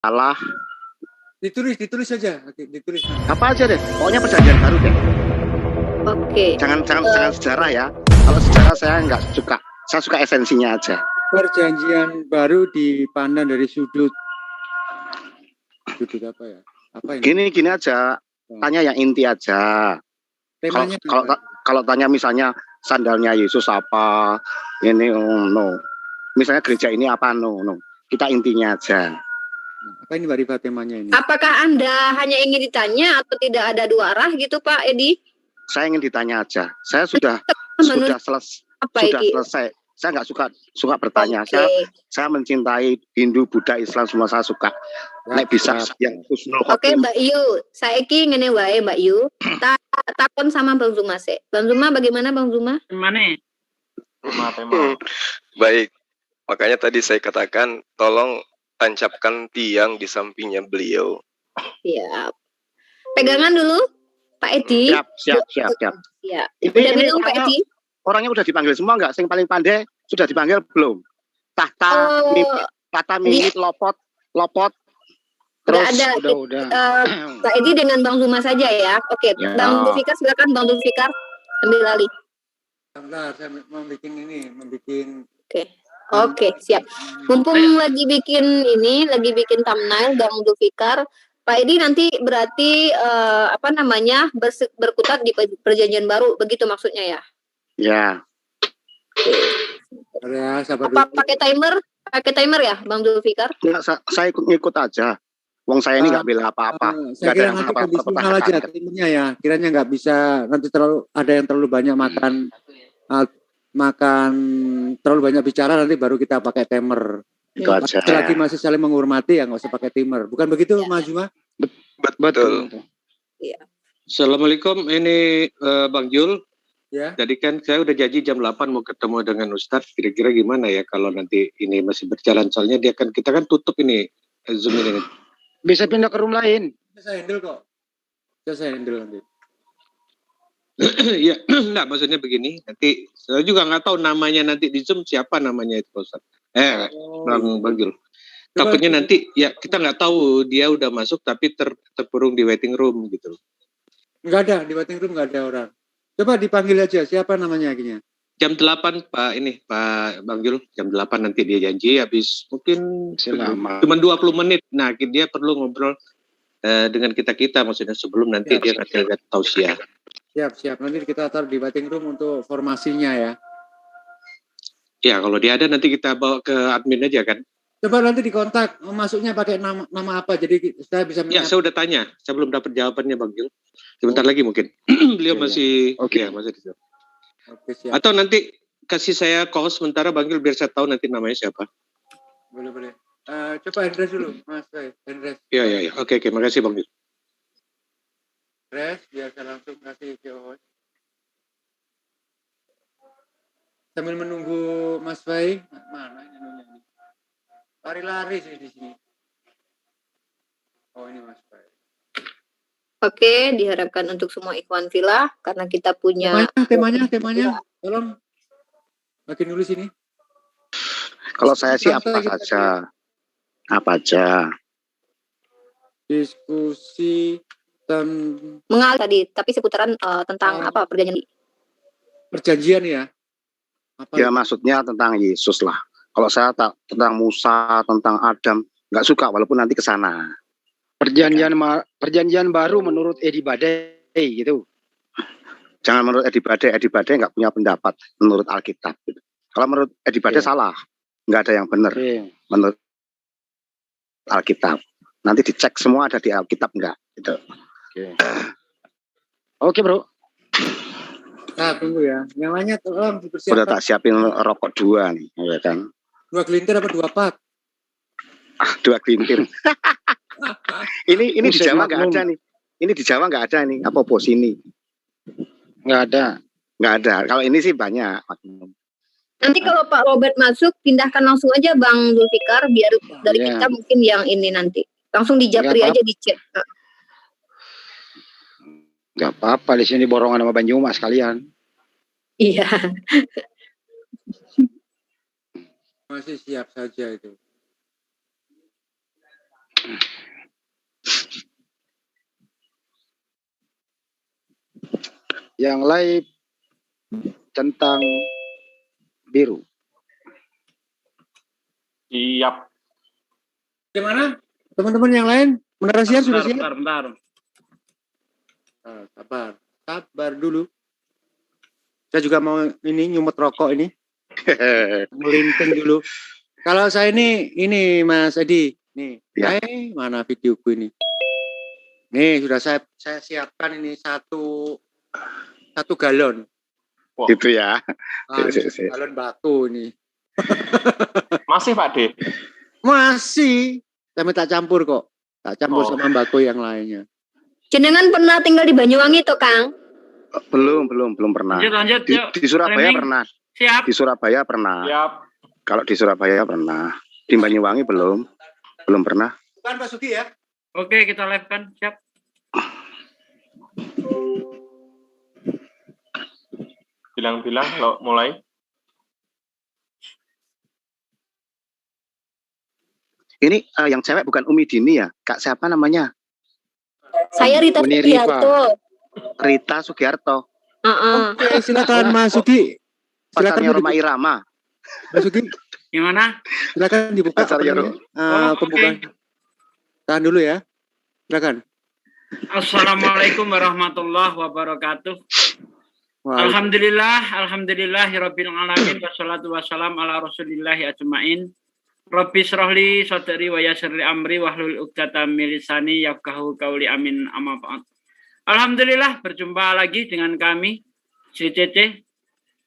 salah. Ditulis saja. Oke, ditulis. Apa aja deh, pokoknya perjanjian baru deh. Oke. Jangan sejarah ya. Kalau sejarah saya nggak suka. Saya suka esensinya aja. Perjanjian baru dipandang dari sudut apa ya? Apa ini? Gini aja. Tanya yang inti aja. Temanya kalau tanya misalnya sandalnya Yesus apa, ini no. Misalnya gereja ini apa, no. Kita intinya aja. Apa ini Mbak Rifa temanya ini? Apakah Anda hanya ingin ditanya atau tidak ada dua arah gitu Pak Edi? Saya ingin ditanya aja. Saya sudah selesai. Saya nggak suka bertanya. Okay. Saya mencintai Hindu, Buddha, Islam semua saya suka. Nek bisa yang husnul khotimah. Oke Mbak Yu, saiki ngene wae Mbak Yu. Takon sama Bang Zuma sih. Bang Zuma bagaimana Bang Zuma? Mana? Baik. Makanya tadi saya katakan tolong tancapkan tiang di sampingnya beliau. Siap. Pegangan dulu Pak Edi. Siap. Ya. Udah minum Pak Edi? Orangnya udah dipanggil semua nggak? Yang paling pandai sudah dipanggil belum? Tata minit lopot. Terus ada. Udah. Pak Edi dengan Bang Zuma saja ya. Oke. Ya. Bang Zulfikar silakan Bang Zulfikar ambil alih. Bentar, saya mau bikin. Oke, siap. Mumpung lagi bikin thumbnail Bang Zulfikar, Pak Edi nanti berarti berkutat di perjanjian baru, begitu maksudnya ya? Ya. Apa pakai timer ya, Bang Zulfikar? Enggak, saya ngikut aja. Wong saya ini nggak bilang apa-apa. Saya kira nanti kondisional aja timernya ya. Kiranya nggak bisa nanti ada yang terlalu banyak makan terlalu banyak bicara, nanti baru kita pakai timer. Itu aja. Selagi masih saling menghormati ya nggak usah pakai timer. Bukan begitu Mas Juma? Betul. Iya. Assalamualaikum, ini Bang Jul. Ya. Jadi kan saya udah janji jam 8 mau ketemu dengan Ustadz. Kira-kira gimana ya kalau nanti ini masih berjalan, soalnya kita kan tutup ini Zoom ini. Bisa pindah ke room lain. Saya handle kok. Saya handle nanti. Ya, enggak, maksudnya begini, nanti saya juga nggak tahu namanya nanti di Zoom siapa namanya itu Ustaz. Bang Jul. Takutnya nanti ya kita nggak tahu dia udah masuk tapi terkurung di waiting room gitu. Nggak ada, di waiting room nggak ada orang. Coba dipanggil aja, siapa namanya akhirnya? Jam 8 Pak Bang Jul, jam 8 nanti dia janji, habis mungkin cuma 20 menit. Nah, dia perlu ngobrol dengan kita maksudnya sebelum nanti dia ngasih tausiah. Siap. Nanti kita taruh di waiting room untuk formasinya ya. Ya, kalau dia ada nanti kita bawa ke admin aja kan. Coba nanti dikontak, masuknya pakai nama apa, jadi saya bisa Ya, saya udah tanya, saya belum dapat jawabannya Bang Jul. Sebentar lagi mungkin. Beliau masih masih di sana. Oke, siap. Atau nanti kasih saya host sementara Bang Jul biar saya tahu nanti namanya siapa. Boleh. Coba Hendres dulu, Mas. Hendres. Iya. Oke, makasih Bang Jul. Hendres, biar saya langsung kasih ke host. Sambil menunggu Mas Fai, mana ini anunya? Lari-lari sih di sini. Oh, ini Mas Fai. Oke, diharapkan untuk semua ikhwan filah karena kita punya temanya. Tolong bagi nulis ini. Kalau saya sih apa aja. Diskusi mengalir tadi, tapi seputaran tentang apa perjanjian ya. Ya maksudnya tentang Yesus lah. Kalau saya tentang Musa, tentang Adam, nggak suka walaupun nanti ke sana. Perjanjian baru menurut Edi Badai gitu. Jangan menurut Edi Badai nggak punya pendapat menurut Alkitab. Gitu. Kalau menurut Edi Badai salah, nggak ada yang benar menurut Alkitab. Nanti dicek semua ada di Alkitab nggak? Gitu. Oke bro. Nah, tunggu ya. Yang lainnya tolong dipersiapkan. Udah tak siapin rokok 2 nih, ya kan? 2 gelintir apa 2 pak? 2 gelintir. ini di Jawa nggak ada nih. Ini di Jawa nggak ada nih. Apa bos ini? Nggak ada. Kalau ini sih banyak. Nanti kalau Pak Robert masuk, pindahkan langsung aja Bang Zulfikar, biar dari kita mungkin yang ini nanti. Langsung dijapri aja di chat. Nggak apa-apa, di sini borongan sama Banyumas sekalian. Iya. Masih siap saja itu. Yang lain centang biru. Siap. Gimana? Teman-teman yang lain, menara siap sudah siap? Bentar. Sabar dulu. Saya juga mau ini nyumut rokok ini. Melinting dulu. Kalau saya ini Mas Edi, nih. Ya. Mana videoku ini? Nih sudah saya siapkan ini satu galon. Wow. Gitu ya. Galon batu ini. Masih Pak D? Masih. Kami tak campur kok. Tak campur sama bako yang lainnya. Jenengan pernah tinggal di Banyuwangi toh, Kang? Belum pernah. Lanjut, yuk. Di Surabaya Training. pernah. Siap. Di Surabaya pernah. Siap. Kalau di Surabaya pernah. Di Banyuwangi belum pernah. Bukan Pak Sugi ya? Oke, kita live kan. Siap. Bilang-bilang kalau mulai. Ini yang cewek bukan Umi Dini ya? Kak siapa namanya? Saya Rita Sugiarto. Rita Sugiarto. Oke, silakan Mas Sugi. Pacarnya Roma Irama. Mas Sugi, Gimana? silakan dibuka Pacarnya pembukaan. Tahan dulu ya. Silakan. Assalamualaikum warahmatullahi wabarakatuh. Alhamdulillahirabbil alamin wassalatu wassalamu ala rasulillahi ajmain. Rabbi shrahli sadri wa yassirli amri wahlul 'uqdatam min lisani yafqahu qawli amin amma ba'd. Alhamdulillah berjumpa lagi dengan kami CCC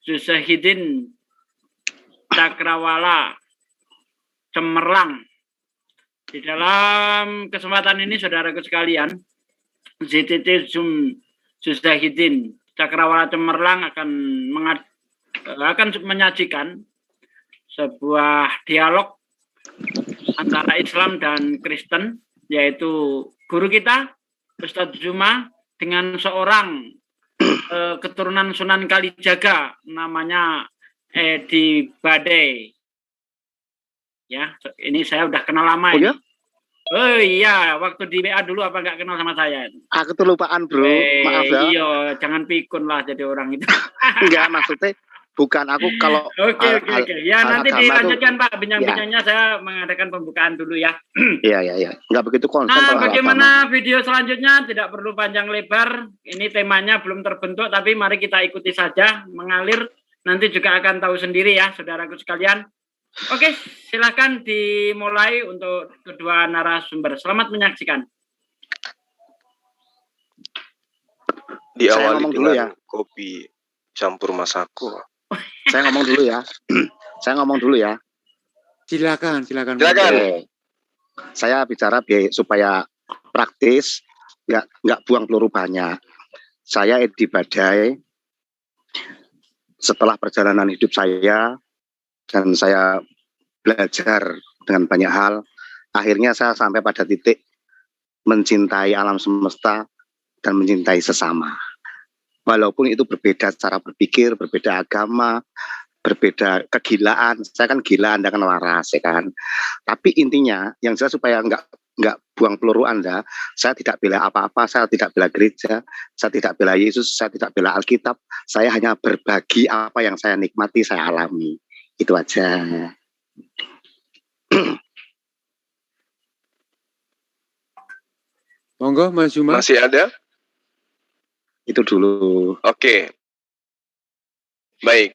Zuzahidin Cakrawala Cemerlang. Di dalam kesempatan ini saudaraku sekalian, CCC Zuzahidin Cakrawala Cemerlang akan menyajikan sebuah dialog antara Islam dan Kristen, yaitu guru kita Ustadz Zuma dengan seorang keturunan Sunan Kalijaga namanya Edi Badai. Ya, ini saya udah kenal lama. Oh ya? Oh iya, waktu di WA dulu apa nggak kenal sama saya? Aku tuh lupaan bro, maaf ya. Iya, jangan pikun lah jadi orang itu. Enggak, maksudnya bukan aku kalau Oke. Ya nanti dilanjutkan Pak bincang-bincangnya, ya. Saya mengadakan pembukaan dulu ya. Iya. Enggak begitu konsen. Nah, bagaimana video selanjutnya? Tidak perlu panjang lebar. Ini temanya belum terbentuk, tapi mari kita ikuti saja, mengalir. Nanti juga akan tahu sendiri ya, saudaraku sekalian. Oke, silakan dimulai untuk kedua narasumber. Selamat menyaksikan. Diawali dulu dengan kopi campur Masako. Saya ngomong dulu ya. Silakan. Oke. Saya bicara supaya praktis, nggak buang peluru banyak. Saya Edi Badai. Setelah perjalanan hidup saya dan saya belajar dengan banyak hal, akhirnya saya sampai pada titik mencintai alam semesta dan mencintai sesama. Walaupun itu berbeda cara berpikir, berbeda agama, berbeda kegilaan. Saya kan gila, Anda kan waras, ya kan. Tapi intinya, yang jelas supaya nggak buang peluru Anda, saya tidak bela apa-apa, saya tidak bela gereja, saya tidak bela Yesus, saya tidak bela Alkitab. Saya hanya berbagi apa yang saya nikmati, saya alami. Itu aja. Monggo Mas Zuma. Masih ada? Itu dulu. Oke. Baik.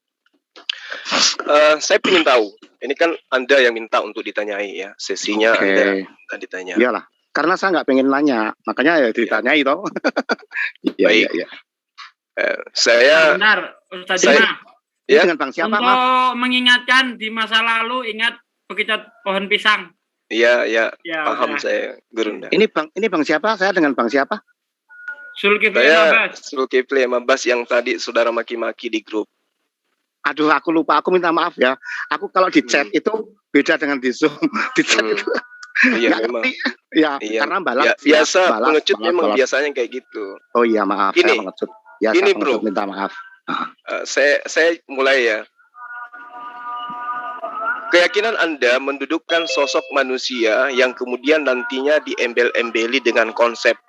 Saya ingin tahu. Ini kan Anda yang minta untuk ditanyai ya. Sesinya Anda ditanya. Iyalah. Karena saya nggak pengen nanya. Makanya ya ditanyai toh. Baik. Iya. Saya. Benar, Ustaz Zuma. Ya. Dengan Bang siapa, untuk Maaf? mengingatkan di masa lalu, ingat begitu pohon pisang. Iya. Ya, Paham udah. saya, Gurunda. Ini Bang siapa? Saya dengan Bang siapa? Zulkifli Saya Mabas. Zulkifli Mabas yang tadi saudara maki-maki di grup. Aduh, aku lupa. Aku minta maaf ya. Aku kalau di chat itu beda dengan di Zoom. Di chat itu Iya nggak memang. ngerti. Ya, Iya. karena balas. Ya, biasa pengecut balas. memang biasanya kayak gitu. Oh iya, maaf. Gini. Saya pengecut. Ya, Gini, saya pengecut, bro. minta maaf. Saya mulai ya. Keyakinan Anda mendudukkan sosok manusia yang kemudian nantinya diembel-embeli dengan konsep.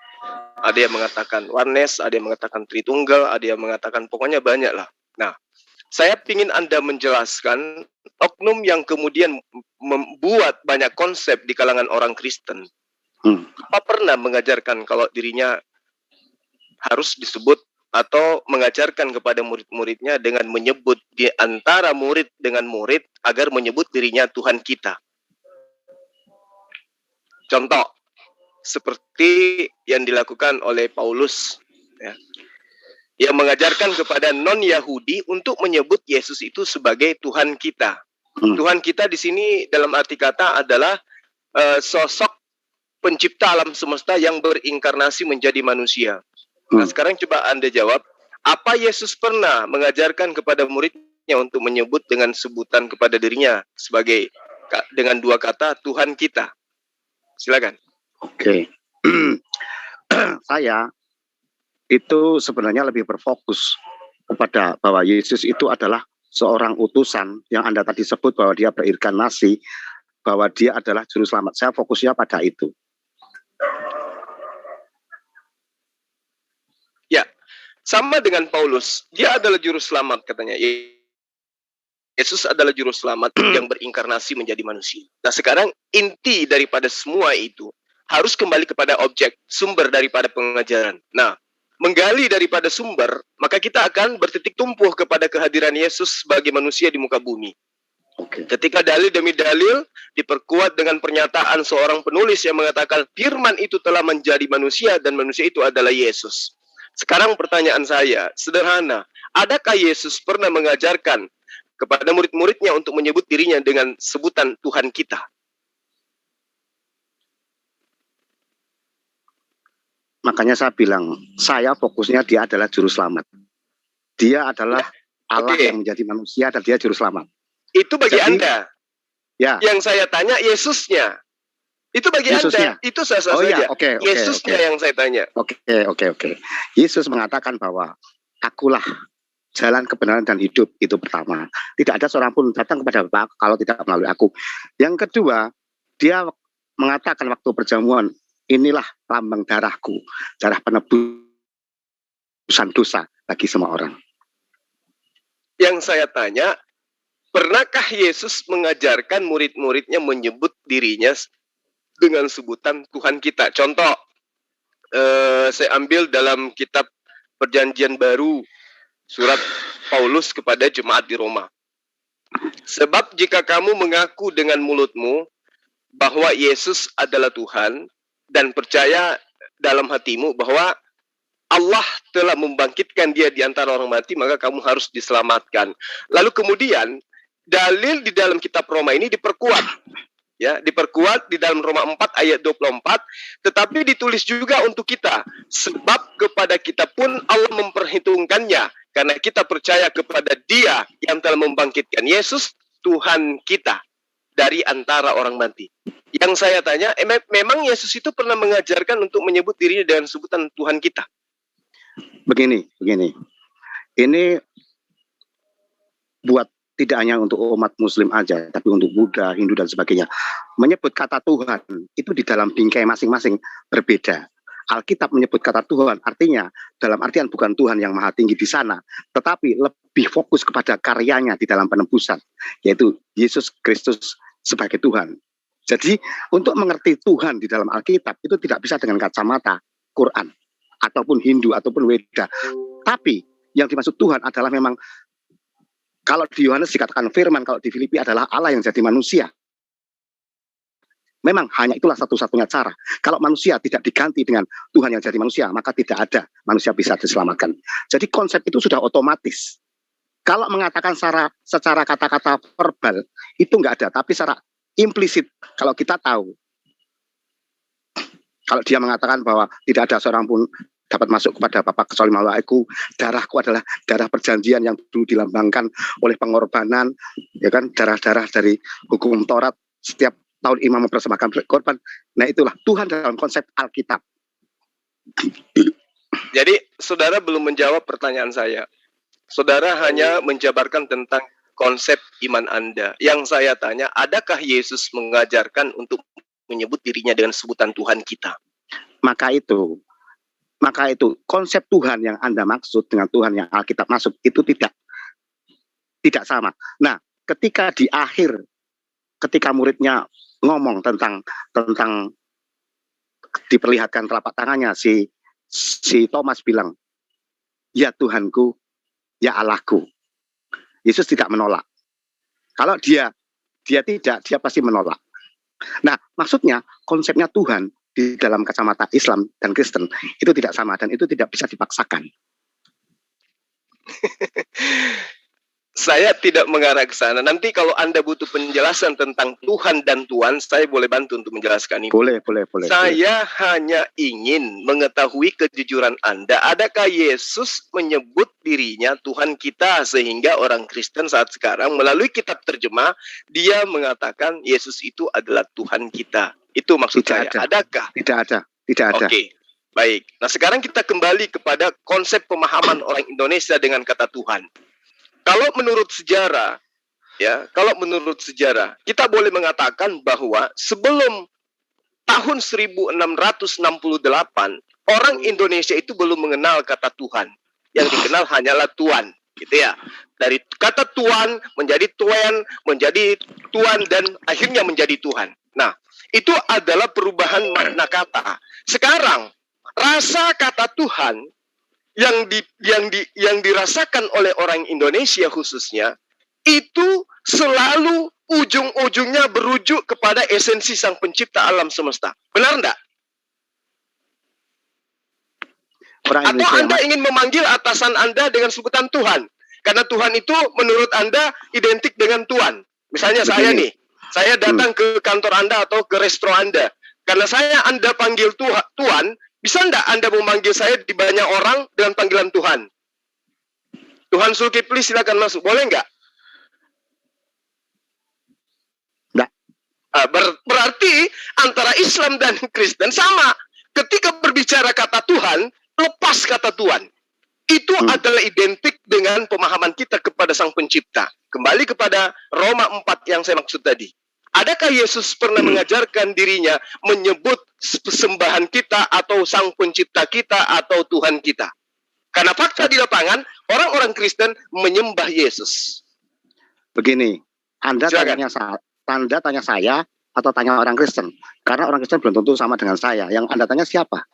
Ada yang mengatakan oneness, ada yang mengatakan Tritunggal, ada yang mengatakan pokoknya banyak lah. Nah, saya ingin Anda menjelaskan oknum yang kemudian membuat banyak konsep di kalangan orang Kristen. Apa pernah mengajarkan kalau dirinya harus disebut atau mengajarkan kepada murid-muridnya dengan menyebut di antara murid dengan murid agar menyebut dirinya Tuhan kita. Contoh, seperti yang dilakukan oleh Paulus, ya, yang mengajarkan kepada non-Yahudi untuk menyebut Yesus itu sebagai Tuhan kita. Tuhan kita di sini dalam arti kata adalah sosok pencipta alam semesta yang berinkarnasi menjadi manusia. Nah, sekarang coba Anda jawab, apa Yesus pernah mengajarkan kepada muridnya untuk menyebut dengan sebutan kepada dirinya sebagai dengan dua kata Tuhan kita? Silakan. Oke. Saya itu sebenarnya lebih berfokus kepada bahwa Yesus itu adalah seorang utusan yang Anda tadi sebut bahwa dia berinkarnasi, bahwa dia adalah juru selamat. Saya fokusnya pada itu. Ya, sama dengan Paulus, dia adalah juru selamat katanya. Yesus adalah juru selamat yang berinkarnasi menjadi manusia. Nah, sekarang inti daripada semua itu harus kembali kepada objek, sumber daripada pengajaran. Nah, menggali daripada sumber, maka kita akan bertitik tumpuh kepada kehadiran Yesus sebagai manusia di muka bumi. Ketika dalil demi dalil diperkuat dengan pernyataan seorang penulis yang mengatakan firman itu telah menjadi manusia dan manusia itu adalah Yesus. Sekarang pertanyaan saya sederhana, adakah Yesus pernah mengajarkan kepada murid-muridnya untuk menyebut dirinya dengan sebutan Tuhan kita? Makanya saya bilang, saya fokusnya dia adalah juru selamat. Dia adalah Allah yang menjadi manusia dan dia juru selamat. Itu bagi Jadi, Anda. Ya. Yang saya tanya Yesusnya. Itu bagi Yesusnya. Anda. Itu sah-sah saja. Yesusnya yang saya tanya. Oke. Yesus mengatakan bahwa akulah jalan kebenaran dan hidup, itu pertama. Tidak ada seorang pun datang kepada Bapa kalau tidak melalui aku. Yang kedua, dia mengatakan waktu perjamuan, inilah lambang darahku, darah penebusan dosa bagi semua orang. Yang saya tanya, pernahkah Yesus mengajarkan murid-muridnya menyebut dirinya dengan sebutan Tuhan kita? Contoh, saya ambil dalam kitab Perjanjian Baru, surat Paulus kepada jemaat di Roma. Sebab jika kamu mengaku dengan mulutmu bahwa Yesus adalah Tuhan dan percaya dalam hatimu bahwa Allah telah membangkitkan dia di antara orang mati, maka kamu harus diselamatkan. Lalu kemudian dalil di dalam kitab Roma ini diperkuat. Ya, diperkuat di dalam Roma 4 ayat 24, tetapi ditulis juga untuk kita, sebab kepada kita pun Allah memperhitungkannya, karena kita percaya kepada Dia yang telah membangkitkan Yesus, Tuhan kita, dari antara orang mati. Yang saya tanya, memang Yesus itu pernah mengajarkan untuk menyebut dirinya dengan sebutan Tuhan kita? Begini. Ini buat tidak hanya untuk umat Muslim aja, tapi untuk Buddha, Hindu, dan sebagainya. Menyebut kata Tuhan, itu di dalam bingkai masing-masing berbeda. Alkitab menyebut kata Tuhan, artinya dalam artian bukan Tuhan yang maha tinggi di sana, tetapi lebih fokus kepada karyanya di dalam penebusan, yaitu Yesus Kristus sebagai Tuhan. Jadi, untuk mengerti Tuhan di dalam Alkitab, itu tidak bisa dengan kacamata Quran, ataupun Hindu, ataupun Weda. Tapi, yang dimaksud Tuhan adalah memang kalau di Yohanes dikatakan firman, kalau di Filipi adalah Allah yang jadi manusia. Memang hanya itulah satu-satunya cara. Kalau manusia tidak diganti dengan Tuhan yang jadi manusia, maka tidak ada manusia bisa diselamatkan. Jadi konsep itu sudah otomatis. Kalau mengatakan secara kata-kata verbal, itu enggak ada. Tapi secara implisit, kalau kita tahu, kalau dia mengatakan bahwa tidak ada seorang pun dapat masuk kepada Bapa kecuali melalui aku, darahku adalah darah perjanjian yang dulu dilambangkan oleh pengorbanan, ya kan, darah-darah dari hukum Taurat, setiap tahun imam mempersembahkan korban. Nah, itulah Tuhan dalam konsep Alkitab. Jadi saudara belum menjawab pertanyaan saya. Saudara hanya menjabarkan tentang konsep iman Anda. Yang saya tanya, adakah Yesus mengajarkan untuk menyebut dirinya dengan sebutan Tuhan kita? Maka itu konsep Tuhan yang Anda maksud dengan Tuhan yang Alkitab maksud itu tidak sama. Nah, ketika di akhir, ketika muridnya ngomong tentang diperlihatkan telapak tangannya, si Thomas bilang, ya Tuhanku, ya Allahku. Yesus tidak menolak. Kalau dia tidak, dia pasti menolak. Nah, maksudnya konsepnya Tuhan di dalam kacamata Islam dan Kristen itu tidak sama dan itu tidak bisa dipaksakan. Saya tidak mengarah ke sana. Nanti kalau Anda butuh penjelasan tentang Tuhan dan Tuhan, saya boleh bantu untuk menjelaskan ini. Boleh. Saya hanya ingin mengetahui kejujuran Anda. Adakah Yesus menyebut dirinya Tuhan kita sehingga orang Kristen saat sekarang melalui kitab terjemah, dia mengatakan Yesus itu adalah Tuhan kita. Itu maksud saya. Adakah? Tidak ada. Oke. Baik. Nah, sekarang kita kembali kepada konsep pemahaman orang Indonesia dengan kata Tuhan. Kalau menurut sejarah, kita boleh mengatakan bahwa sebelum tahun 1668, orang Indonesia itu belum mengenal kata Tuhan. Yang dikenal hanyalah Tuan, gitu ya. Dari kata Tuan menjadi Tuan dan akhirnya menjadi Tuhan. Nah, itu adalah perubahan makna kata. Sekarang, rasa kata Tuhan yang dirasakan oleh orang Indonesia khususnya itu selalu ujung-ujungnya berujuk kepada esensi Sang Pencipta alam semesta. Benar enggak? Atau Anda ingin memanggil atasan Anda dengan sebutan Tuhan? Karena Tuhan itu menurut Anda identik dengan Tuan. Misalnya saya nih, saya datang ke kantor Anda atau ke restoran Anda. Karena Anda panggil Tuan, bisa enggak Anda memanggil saya di banyak orang dengan panggilan Tuhan? Tuhan Zulkifli silakan masuk. Boleh enggak? Enggak. Berarti antara Islam dan Kristen sama. Ketika berbicara kata Tuhan, lepas kata Tuhan. Itu adalah identik dengan pemahaman kita kepada Sang Pencipta. Kembali kepada Roma 4 yang saya maksud tadi. Adakah Yesus pernah mengajarkan dirinya menyebut sembahan kita atau Sang Pencipta kita atau Tuhan kita? Karena fakta di lapangan, orang-orang Kristen menyembah Yesus. Begini, Anda tanya saya atau tanya orang Kristen? Karena orang Kristen belum tentu sama dengan saya. Yang Anda tanya siapa?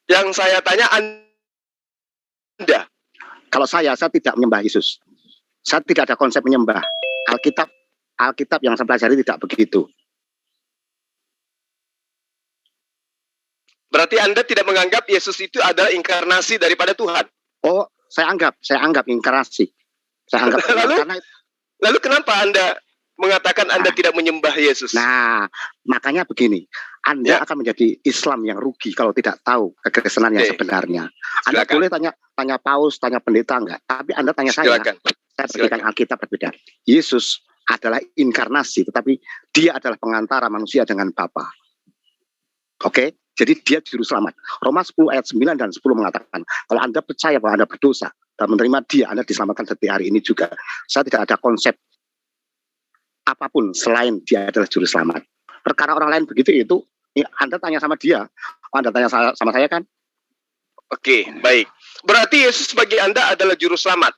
Yang saya tanya Anda. Kalau saya tidak menyembah Yesus. Saya tidak ada konsep menyembah. Alkitab yang saya pelajari tidak begitu. Berarti Anda tidak menganggap Yesus itu adalah inkarnasi daripada Tuhan? Oh, saya anggap inkarnasi. Saya anggap lalu kenapa Anda mengatakan Anda tidak menyembah Yesus? Nah, makanya begini. Anda akan menjadi Islam yang rugi kalau tidak tahu kekristenan yang sebenarnya. Anda boleh tanya paus, tanya pendeta enggak, tapi Anda tanya saya berikan Alkitab berbeda. Yesus adalah inkarnasi, tetapi dia adalah pengantara manusia dengan Bapa. Oke? Jadi dia juru selamat. Roma 10 ayat 9 dan 10 mengatakan, kalau Anda percaya bahwa Anda berdosa dan menerima dia, Anda diselamatkan seperti hari ini juga. Saya tidak ada konsep apapun selain dia adalah juru selamat. Perkara orang lain begitu itu, Anda tanya sama dia, Anda tanya sama saya kan? Oke, baik. Berarti Yesus bagi Anda adalah juru selamat.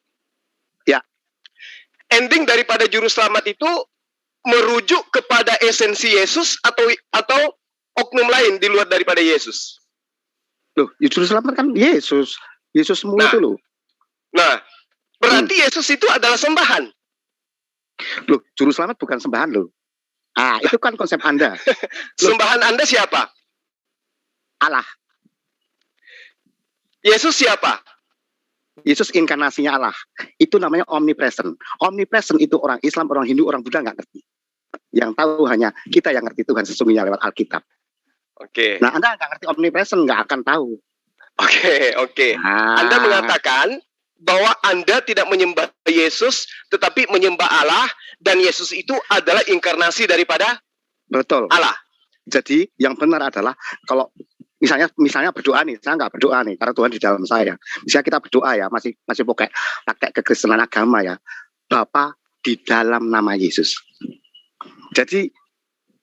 Ya. Ending daripada juru selamat itu merujuk kepada esensi Yesus atau oknum lain di luar daripada Yesus? Loh, juru selamat kan Yesus. Yesus semua itu loh. Nah, berarti Yesus itu adalah sembahan. Loh, juru selamat bukan sembahan loh. Itu kan konsep Anda. Sembahan Anda siapa? Allah. Yesus siapa? Yesus inkarnasinya Allah. Itu namanya omnipresent. Omnipresent itu orang Islam, orang Hindu, orang Buddha nggak ngerti. Yang tahu hanya kita yang ngerti Tuhan sesungguhnya lewat Alkitab. Oke. Nah, Anda nggak ngerti omnipresent, nggak akan tahu. Oke. Anda mengatakan bahwa Anda tidak menyembah Yesus, tetapi menyembah Allah, dan Yesus itu adalah inkarnasi daripada Allah. Jadi yang benar adalah kalau misalnya berdoa nih, saya nggak berdoa nih karena Tuhan di dalam saya. Misalnya kita berdoa ya, masih pakai kekristenan agama ya. Bapa di dalam nama Yesus. Jadi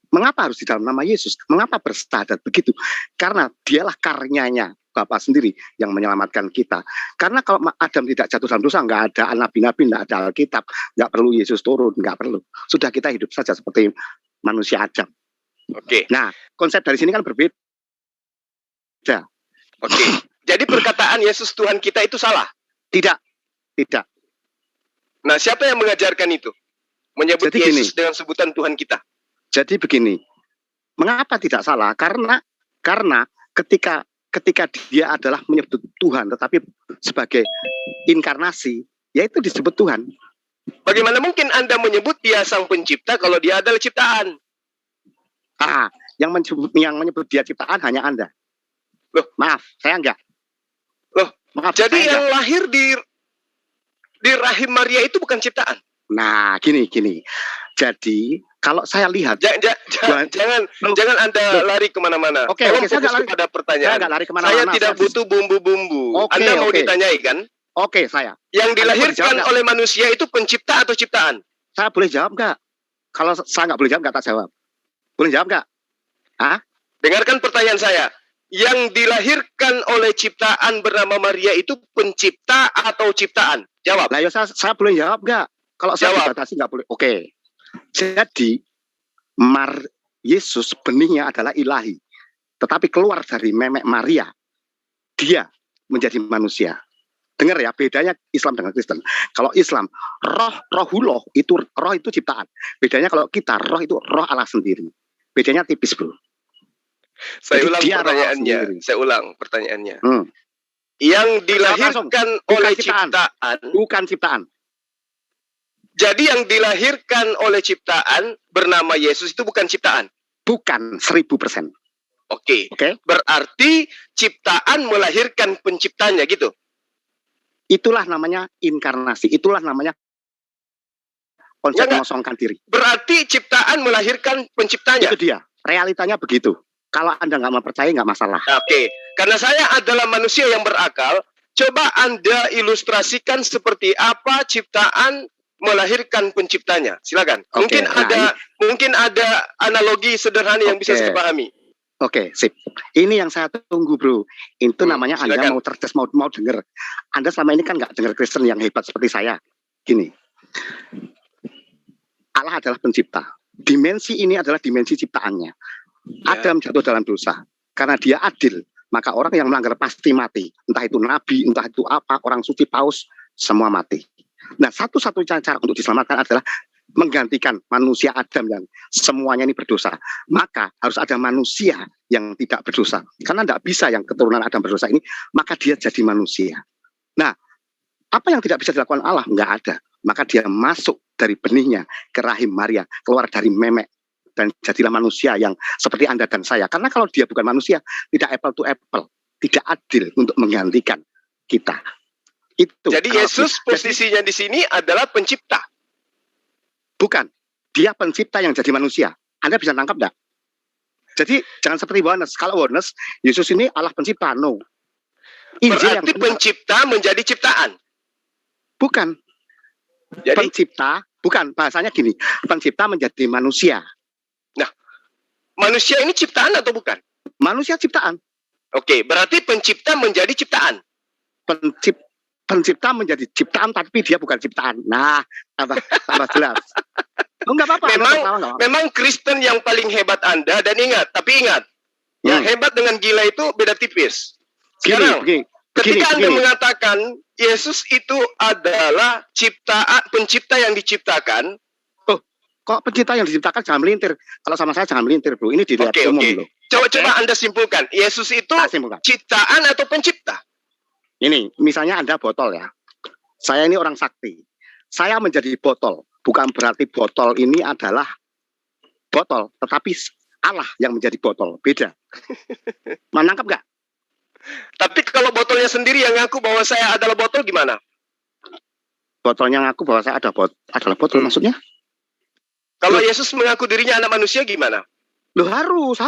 mengapa harus di dalam nama Yesus? Mengapa bersyahadat begitu? Karena dialah karyanya Bapa sendiri yang menyelamatkan kita. Karena kalau Adam tidak jatuh dalam dosa, nggak ada nabi-nabi, nggak ada Alkitab, nggak perlu Yesus turun, nggak perlu. Sudah kita hidup saja seperti manusia Adam. Oke. Nah, konsep dari sini kan berbeda. Oke. Jadi perkataan Yesus Tuhan kita itu salah? Tidak. Tidak. Nah, siapa yang mengajarkan itu? Menyebut Jadi Yesus gini, dengan sebutan Tuhan kita. Jadi begini, mengapa tidak salah? Karena ketika dia adalah menyebut Tuhan, tetapi sebagai inkarnasi, yaitu disebut Tuhan. Bagaimana mungkin Anda menyebut dia sang pencipta kalau dia adalah ciptaan? Yang menyebut dia ciptaan hanya Anda. Loh, maaf, saya enggak. Loh, maaf, jadi yang enggak. lahir di rahim Maria itu bukan ciptaan? Nah, gini. Jadi kalau saya lihat, jangan Anda lari kemana-mana. Oke, saya fokus pada pertanyaan. Saya tidak butuh bumbu-bumbu. Anda mau ditanyai kan? Oke, saya. Yang dilahirkan oleh manusia itu pencipta atau ciptaan? Saya boleh jawab nggak? Kalau saya nggak boleh jawab, nggak tak jawab. Boleh jawab nggak? Dengarkan pertanyaan saya. Yang dilahirkan oleh ciptaan bernama Maria itu pencipta atau ciptaan? Jawab. Lah ya saya boleh jawab nggak? Kalau saya dibatasi nggak boleh. Oke. Jadi Yesus benihnya adalah ilahi, tetapi keluar dari memek Maria, dia menjadi manusia. Dengar ya, bedanya Islam dengan Kristen. Kalau Islam, rohullah itu roh itu ciptaan. Bedanya kalau kita roh itu roh Allah sendiri. Bedanya tipis, bro. Saya ulang pertanyaannya. Yang dilahirkan oleh ciptaan, bukan ciptaan. Jadi yang dilahirkan oleh ciptaan bernama Yesus itu bukan ciptaan? Bukan, 1000%. Oke. Berarti ciptaan melahirkan penciptanya gitu? Itulah namanya inkarnasi. Itulah namanya konsep mengosongkan diri. Berarti ciptaan melahirkan penciptanya? Itu dia. Realitanya begitu. Kalau Anda nggak mempercayai, nggak masalah. Oke. Karena saya adalah manusia yang berakal, coba Anda ilustrasikan seperti apa ciptaan melahirkan penciptanya. Silakan. Mungkin ada analogi sederhana yang bisa saya pahami. Oke, sip. Ini yang saya tunggu, bro. Itu namanya silakan. Anda mau cerdas, mau dengar. Anda selama ini kan nggak dengar Kristen yang hebat seperti saya. Gini, Allah adalah pencipta. Dimensi ini adalah dimensi ciptaannya. Adam jatuh dalam dosa. Karena dia adil, maka orang yang melanggar pasti mati. Entah itu nabi, entah itu apa, orang suci, paus, semua mati. Nah, satu-satunya cara untuk diselamatkan adalah menggantikan manusia Adam yang semuanya ini berdosa. Maka harus ada manusia yang tidak berdosa. Karena tidak bisa yang keturunan Adam berdosa ini, maka dia jadi manusia. Nah, apa yang tidak bisa dilakukan Allah? Nggak ada. Maka dia masuk dari benihnya ke rahim Maria, keluar dari memek, dan jadilah manusia yang seperti Anda dan saya. Karena kalau dia bukan manusia, tidak apple to apple, tidak adil untuk menggantikan kita. Itu. Jadi Yesus posisinya di sini adalah pencipta. Bukan, dia pencipta yang jadi manusia. Anda bisa tangkap enggak? Jadi jangan seperti Yohanes. Kalau Yohanes, Yesus ini Allah pencipta, no. Berarti pencipta menjadi ciptaan? Bukan. Jadi, pencipta, bukan, bahasanya gini, pencipta menjadi manusia. Nah, manusia ini ciptaan atau bukan? Manusia ciptaan. Oke, berarti pencipta menjadi ciptaan. Pencipta menjadi ciptaan, tapi dia bukan ciptaan. Nah, tambah jelas. Enggak apa-apa. Memang Kristen yang paling hebat Anda, dan ingat, yang hebat dengan gila itu beda tipis. Sekarang, ketika Anda mengatakan Yesus itu adalah pencipta yang diciptakan. Oh, kok pencipta yang diciptakan jangan melintir. Kalau sama saya jangan melintir, bro. Ini dilihat umum loh. Coba Anda simpulkan. Yesus itu ciptaan atau pencipta? Ini, misalnya Anda botol ya. Saya ini orang sakti. Saya menjadi botol. Bukan berarti botol ini adalah botol, tetapi Allah yang menjadi botol. Beda. Menangkap nggak? Tapi kalau botolnya sendiri yang ngaku bahwa saya adalah botol gimana? Botolnya ngaku bahwa saya adalah botol maksudnya? Kalau Yesus mengaku dirinya anak manusia gimana? Loh harus.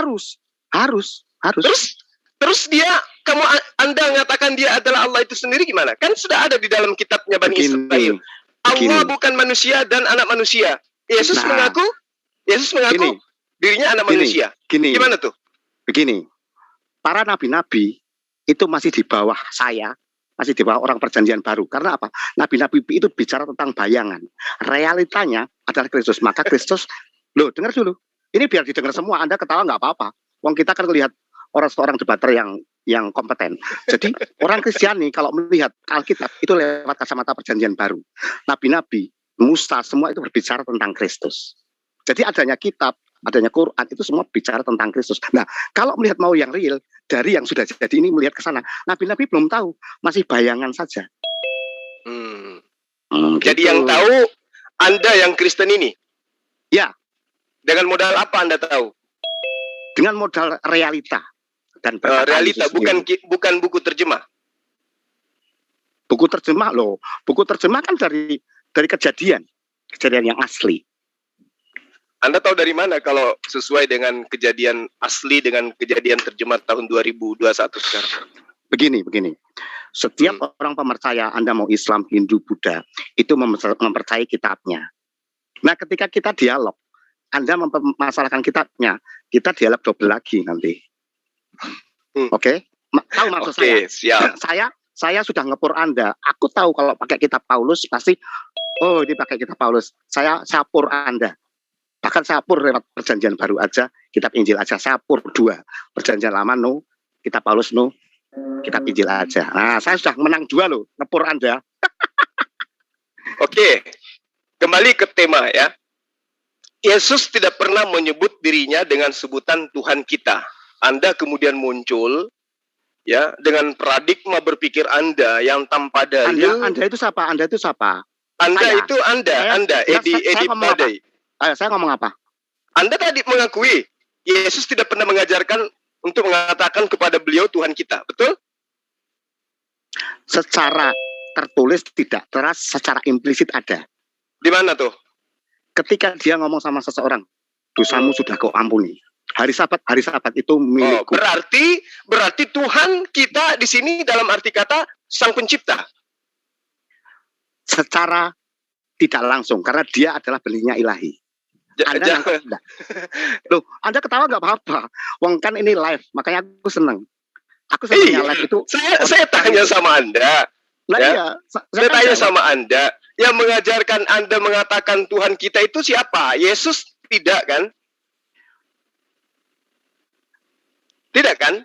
Terus Anda mengatakan dia adalah Allah itu sendiri gimana? Kan sudah ada di dalam kitabnya Bani Israel. Allah bukan manusia dan anak manusia. Yesus mengaku dirinya anak manusia. Gimana tuh? Begini, para nabi-nabi itu masih di bawah saya, masih di bawah orang perjanjian baru. Karena apa? Nabi-nabi itu bicara tentang bayangan. Realitanya adalah Kristus. Maka Kristus, loh dengar dulu. Ini biar didengar semua, Anda ketawa nggak apa-apa. Wong kita kan melihat seorang debater yang kompeten. Jadi orang Kristiani kalau melihat Alkitab itu lewat kacamata perjanjian baru. Nabi-nabi, Musa, semua itu berbicara tentang Kristus. Jadi adanya kitab, adanya Quran, itu semua bicara tentang Kristus. Nah, kalau melihat mau yang real, dari yang sudah jadi ini melihat ke sana, nabi-nabi belum tahu, masih bayangan saja. Jadi yang tahu Anda yang Kristen ini? Ya. Dengan modal apa Anda tahu? Dengan modal realita dan realita, bukan buku terjemah. Buku terjemah loh. Buku terjemah kan dari kejadian yang asli. Anda tahu dari mana kalau sesuai dengan kejadian asli dengan kejadian terjemah tahun 2021 sekarang? Begini. Setiap orang pemercaya, Anda mau Islam, Hindu, Buddha, itu mempercayai kitabnya. Nah, ketika kita dialog, Anda mempermasalahkan kitabnya, kita dialog double lagi nanti. Oke? Tahu maksud saya? Siap. Saya sudah ngepur Anda. Aku tahu kalau pakai kitab Paulus pasti, oh ini pakai kitab Paulus. Saya pur Anda. Bahkan saya pur lewat perjanjian baru aja, kitab Injil aja. Saya pur 2. Perjanjian lama no, kitab Paulus no, kitab Injil aja. Nah, saya sudah menang 2 loh, ngepur Anda. Oke, kembali ke tema ya. Yesus tidak pernah menyebut dirinya dengan sebutan Tuhan kita. Anda kemudian muncul ya dengan paradigma berpikir Anda yang tanpa dalil. Anda itu siapa? Anda itu siapa? Anda Edi Badai. Saya ngomong apa? Anda tadi mengakui Yesus tidak pernah mengajarkan untuk mengatakan kepada beliau Tuhan kita, betul? Secara tertulis tidak, secara implisit ada. Di mana tuh? Ketika dia ngomong sama seseorang, dosamu sudah kau ampuni. Hari Sabat itu milikku. Berarti Tuhan kita di sini dalam arti kata Sang Pencipta. Secara tidak langsung, karena dia adalah benihnya ilahi. Loh, Anda ketawa nggak apa-apa. Wong kan ini live, makanya aku seneng. Aku senangnya live itu. Saya tanya sama Anda. Saya tanya sama Anda. Yang mengajarkan Anda mengatakan Tuhan kita itu siapa? Yesus tidak kan? Tidak kan?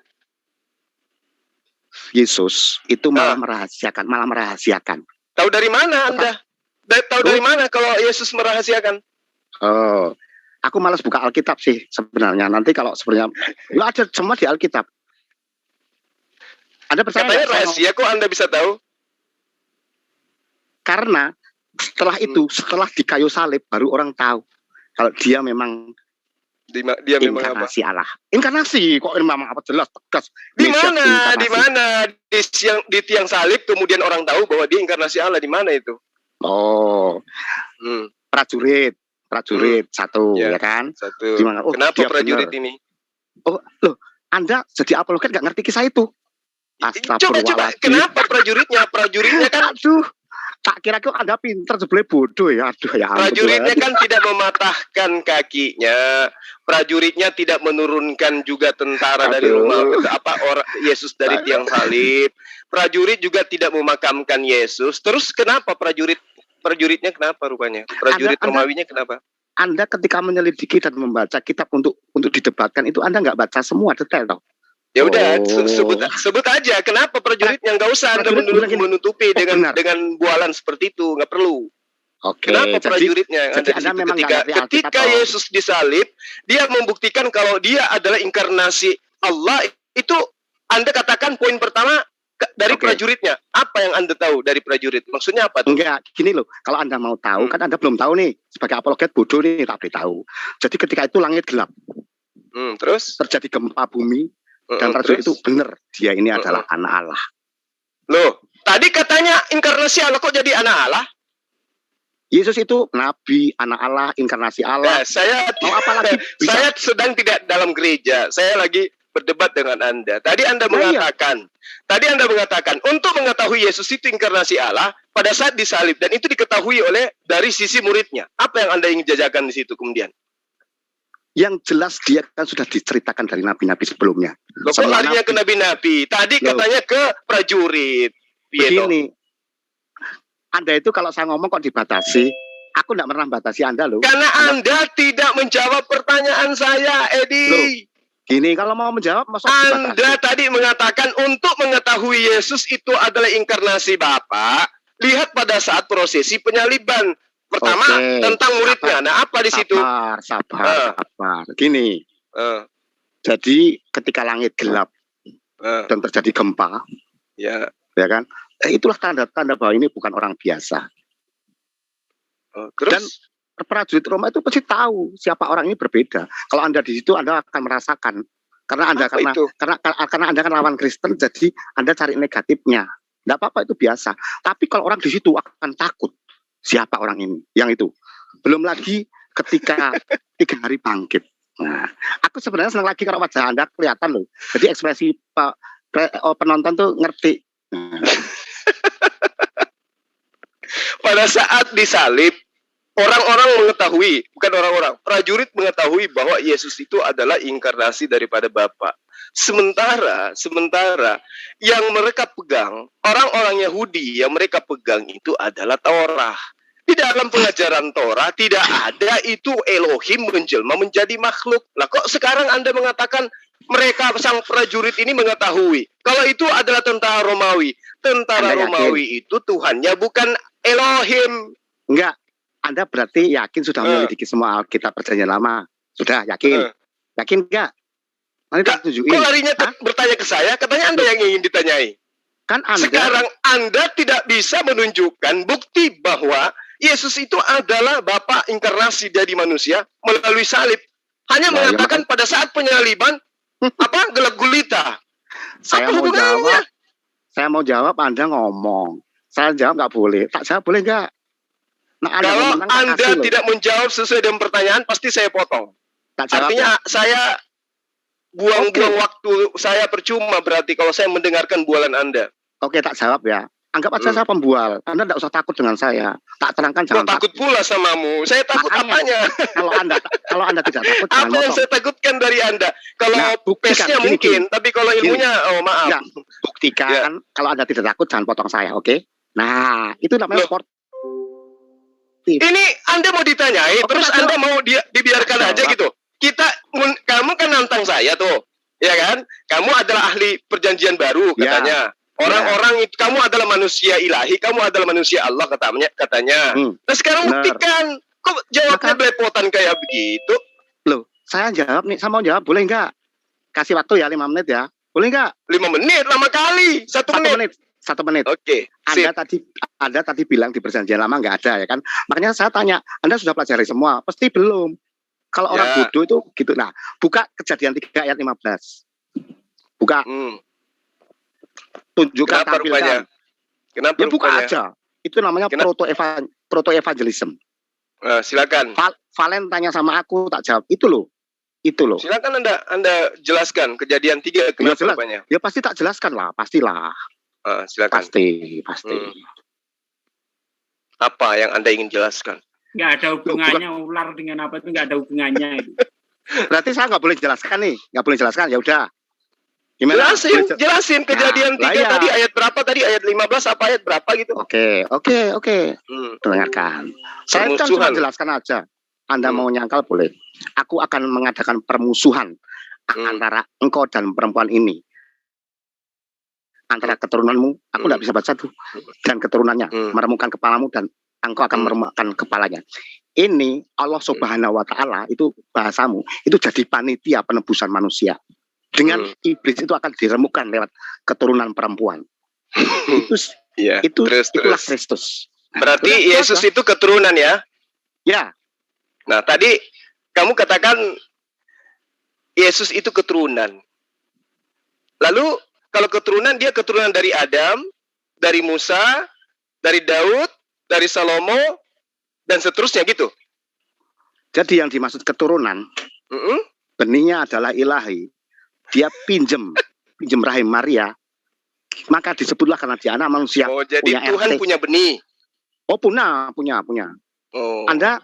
Yesus itu malah merahasiakan. Tahu dari mana Anda? Tahu dari mana kalau Yesus merahasiakan? Oh, aku malas buka Alkitab sih sebenarnya. Nanti kalau sebenarnya ada semua di Alkitab. Anda percaya? Katanya rahasia kok Anda bisa tahu? Karena setelah itu, setelah di kayu salib, baru orang tahu kalau dia memang inkarnasi Allah. Inkarnasi kok memang apa jelas tegas. Di mana? Di tiang salib kemudian orang tahu bahwa dia inkarnasi Allah. Di mana itu? Oh, prajurit satu, ya kan? Satu. Dimana? Oh, kenapa prajurit ini? Oh, loh, Anda jadi apologet nggak ngerti kisah itu? Coba, kenapa prajuritnya? Prajuritnya kan, tak kira kok Anda pinter sebelah bodoh ya. Prajuritnya kan tidak mematahkan kakinya. Prajuritnya tidak menurunkan juga tentara dari rumah Yesus dari tiang salib. Prajurit juga tidak memakamkan Yesus. Terus kenapa prajuritnya kenapa rupanya? Prajurit Romawinya kenapa? Anda ketika menyelidiki dan membaca kitab untuk didebatkan itu Anda nggak baca semua detail toh? Ya udah, sebut aja kenapa prajuritnya, nggak usah Anda menutupi dengan bualan seperti itu, nggak perlu. Kenapa prajuritnya? Ketika Yesus disalib, dia membuktikan kalau dia adalah inkarnasi Allah. Itu Anda katakan poin pertama dari prajuritnya. Apa yang Anda tahu dari prajurit? Maksudnya apa tuh? Enggak, gini loh. Kalau Anda mau tahu, kan Anda belum tahu nih. Sebagai apologet bodoh nih, tak boleh tahu. Jadi ketika itu langit gelap. Terus? Terjadi gempa bumi. Dan prajurit itu benar, dia ini adalah anak Allah. Loh, tadi katanya inkarnasi Allah, kok jadi anak Allah? Yesus itu nabi, anak Allah, inkarnasi Allah. Saya sedang tidak dalam gereja. Saya lagi berdebat dengan Anda. Tadi Anda mengatakan untuk mengetahui Yesus itu inkarnasi Allah, pada saat disalib, dan itu diketahui oleh dari sisi muridnya. Apa yang Anda ingin jajakan di situ kemudian? Yang jelas dia kan sudah diceritakan dari nabi-nabi sebelumnya. Loh, kok larinya ke nabi-nabi? Tadi katanya ke prajurit. Begini, Anda itu kalau saya ngomong kok dibatasi, aku tidak pernah batasi Anda loh. Karena Anda tidak menjawab pertanyaan saya, Edi. Loh, gini, kalau mau menjawab, masa Anda tadi mengatakan untuk mengetahui Yesus itu adalah inkarnasi Bapa, lihat pada saat prosesi penyaliban. Pertama, tentang muridnya. Nah, apa di situ? Sabar. Gini, jadi ketika langit gelap dan terjadi gempa, ya kan? Itulah tanda-tanda bahwa ini bukan orang biasa. Terus? Dan prajurit Roma itu pasti tahu siapa orang ini berbeda. Kalau Anda di situ, Anda akan merasakan. Karena Anda karena Anda kan lawan Kristen, jadi Anda cari negatifnya. Tidak apa-apa, itu biasa. Tapi kalau orang di situ akan takut. Siapa orang ini? Yang itu. Belum lagi ketika 3 hari bangkit. Nah, aku sebenarnya senang lagi kalau wajah Anda kelihatan loh. Jadi ekspresi penonton tuh ngerti. Nah. Pada saat disalib, orang-orang mengetahui, bukan orang-orang, prajurit mengetahui bahwa Yesus itu adalah inkarnasi daripada Bapa. Sementara yang mereka pegang, orang-orang Yahudi yang mereka pegang itu adalah Taurat. Di dalam pengajaran Torah tidak ada itu Elohim menjelma menjadi makhluk. Lah kok sekarang Anda mengatakan mereka sang prajurit ini mengetahui? Kalau itu adalah tentara Romawi. Tentara Romawi itu Tuhannya bukan Elohim. Enggak. Anda berarti yakin sudah menyelidiki semua Alkitab Perjanjian Lama? Sudah yakin? Yakin enggak? Kok larinya bertanya ke saya? Katanya Anda yang ingin ditanyai. Kan Anda sekarang Anda tidak bisa menunjukkan bukti bahwa Yesus itu adalah Bapa inkarnasi dari manusia melalui salib. Hanya mengatakan pada saat penyaliban gelap gulita. Saya mau jawab, Anda ngomong. Saya jawab nggak boleh. Tak jawab boleh nggak? Nah, kalau Anda tidak menjawab sesuai dengan pertanyaan, pasti saya potong. Artinya saya buang-buang waktu saya percuma berarti kalau saya mendengarkan bualan Anda. Oke, tak jawab ya. Anggap aja saya pembual. Anda tidak usah takut dengan saya. Tak terangkan jangan takut pula samamu. Saya takut apanya? Kalau Anda tidak takut, apa yang saya takutkan dari Anda? Kalau pesnya mungkin, tapi kalau ilmunya, maaf. Enggak, buktikan kalau Anda tidak takut, jangan potong saya, oke? Nah, itu namanya sport. Ini Anda mau ditanyai, terus Anda mau dibiarkan aja gitu. Kamu kan nantang saya tuh, ya kan? Kamu adalah ahli perjanjian baru katanya. Orang-orang itu, kamu adalah manusia ilahi, kamu adalah manusia Allah katanya. Nah sekarang buktikan, kok jawabnya belepotan kayak begitu? Loh, saya jawab nih, saya mau jawab, boleh nggak? Kasih waktu ya 5 menit ya, boleh nggak? 5 menit, lama kali, 1 menit. 1 menit. Oke. Anda tadi bilang di Perjanjian Lama nggak ada ya kan? Makanya saya tanya, Anda sudah pelajari semua? Pasti belum. Kalau orang bodoh itu gitu. Nah, buka Kejadian 3 ayat 15. Buka. Tunjukkan, tampilkan. Kenapa ya buka aja. Itu namanya proto-evangelism. Silakan. Valen tanya sama aku, tak jawab. Itu loh. Silakan Anda jelaskan Kejadian 3 kenapa rupanya. Ya pasti tak jelaskan lah, pastilah. Silakan. Pasti. Apa yang Anda ingin jelaskan? Nggak ada hubungannya ular dengan apa itu, nggak ada hubungannya. Berarti saya nggak boleh jelaskan nih, nggak boleh jelaskan. Ya udah. Gimana? Jelasin Kejadian 3 tadi ayat berapa tadi? Ayat 15 apa ayat berapa gitu? Oke. Dengarkan. Saya kan cuma jelaskan aja. Anda mau nyangkal boleh. Aku akan mengadakan permusuhan antara engkau dan perempuan ini. Antara keturunanmu, aku tidak bisa baca tuh, dan keturunannya meremukkan kepalamu dan engkau akan meremukkan kepalanya. Ini Allah Subhanahu wa Ta'ala, itu bahasamu, itu jadi panitia penebusan manusia. Dengan iblis itu akan diremukkan lewat keturunan perempuan. Itulah Kristus. Berarti Yesus itu keturunan ya? Ya. Nah tadi kamu katakan Yesus itu keturunan. Lalu kalau keturunan, dia keturunan dari Adam, dari Musa, dari Daud, dari Salomo, dan seterusnya gitu. Jadi yang dimaksud keturunan, benihnya adalah ilahi. Dia pinjem rahim Maria, Maka disebutlah karena dia anak manusia. Oh, jadi punya Tuhan RT. punya benih. Oh, punya. Oh. Anda,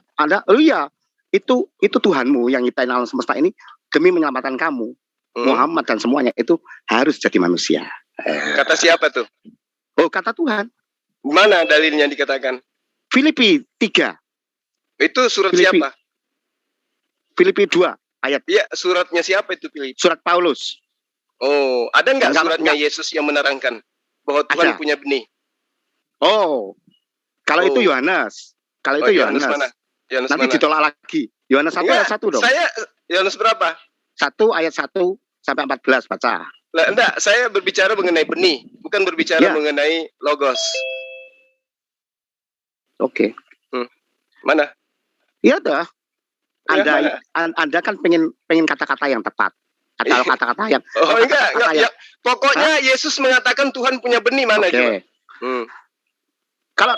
oh iya, itu Tuhanmu yang nyiptain alam semesta ini demi menyelamatkan kamu. Muhammad dan semuanya itu harus jadi manusia. Kata siapa tuh? Oh, kata Tuhan. Mana dalilnya dikatakan? Filipi 3. Itu surat siapa? Filipi 2 ayat. Iya, suratnya siapa itu Filipi? Surat Paulus. Oh, ada nggak suratnya Yesus yang menerangkan bahwa Tuhan punya benih? Oh, kalau itu Yohanes. Kalau itu Yohanes. Mana? Nanti mana? Ditolak lagi. Yohanes 1 ayat 1 dong. Saya Yohanes berapa? 1 ayat 1 sampai 14 baca. Lah, enggak, saya berbicara mengenai benih, bukan berbicara mengenai logos. Oke. Mana? Iya dah. Anda kan pengen kata-kata yang tepat. Atau kata-kata yang enggak. Pokoknya Yesus mengatakan Tuhan punya benih mana coba? Kalau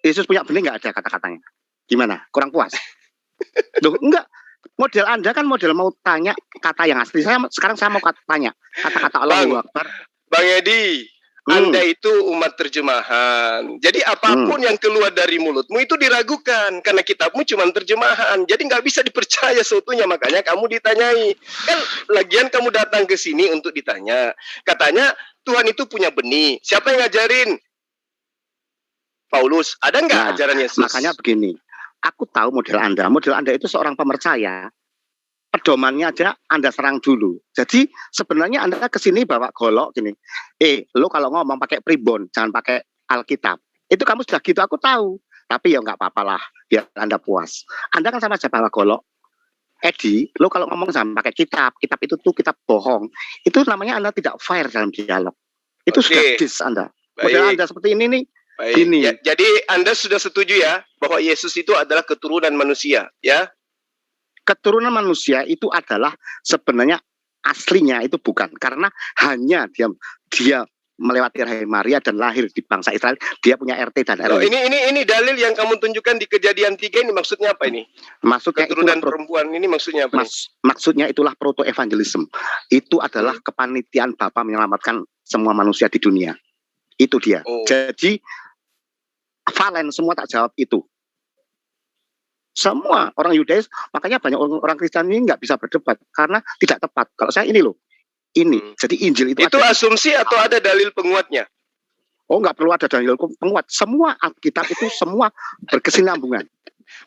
Yesus punya benih nggak ada kata-katanya. Gimana? Kurang puas? Loh, enggak. Model Anda kan model mau tanya kata yang asli. Sekarang saya mau tanya kata-kata Allahu Akbar. Bang Edi, Anda itu umat terjemahan. Jadi apapun yang keluar dari mulutmu itu diragukan karena kitabmu cuma terjemahan. Jadi nggak bisa dipercaya seutuhnya, makanya kamu ditanyai. Kan lagian kamu datang ke sini untuk ditanya. Katanya Tuhan itu punya benih. Siapa yang ngajarin? Paulus. Ada nggak ajaran Yesus? Makanya begini. Aku tahu model Anda. Model Anda itu seorang pemercaya. Pedomannya aja Anda serang dulu. Jadi sebenarnya Anda kesini bawa golok gini. Lo kalau ngomong pakai pribon, jangan pakai Alkitab. Itu kamu sudah gitu, aku tahu. Tapi ya nggak apa-apa lah, biar Anda puas. Anda kan sama aja bawa golok. Edi, lo kalau ngomong jangan pakai kitab itu tuh kitab bohong. Itu namanya Anda tidak fair dalam dialog. Itu sudah dis Anda. Model Anda seperti ini nih. Baik. Ya, jadi Anda sudah setuju ya bahwa Yesus itu adalah keturunan manusia, ya? Keturunan manusia itu adalah sebenarnya aslinya itu bukan, karena hanya dia melewati rahim Maria dan lahir di bangsa Israel, dia punya RT dan RW. Ini dalil yang kamu tunjukkan di Kejadian 3 ini maksudnya apa ini? Maksudnya keturunan perempuan ini maksudnya apa? Maksudnya itulah proto evangelism. Itu adalah kepanitiaan Bapa menyelamatkan semua manusia di dunia. Itu dia. Jadi Valen semua tak jawab itu. Semua orang Yudais, makanya banyak orang Kristen ini nggak bisa berdebat karena tidak tepat. Kalau saya ini loh, jadi Injil itu asumsi atau ada dalil penguatnya? Oh, nggak perlu ada dalil penguat. Semua Alkitab itu semua berkesinambungan.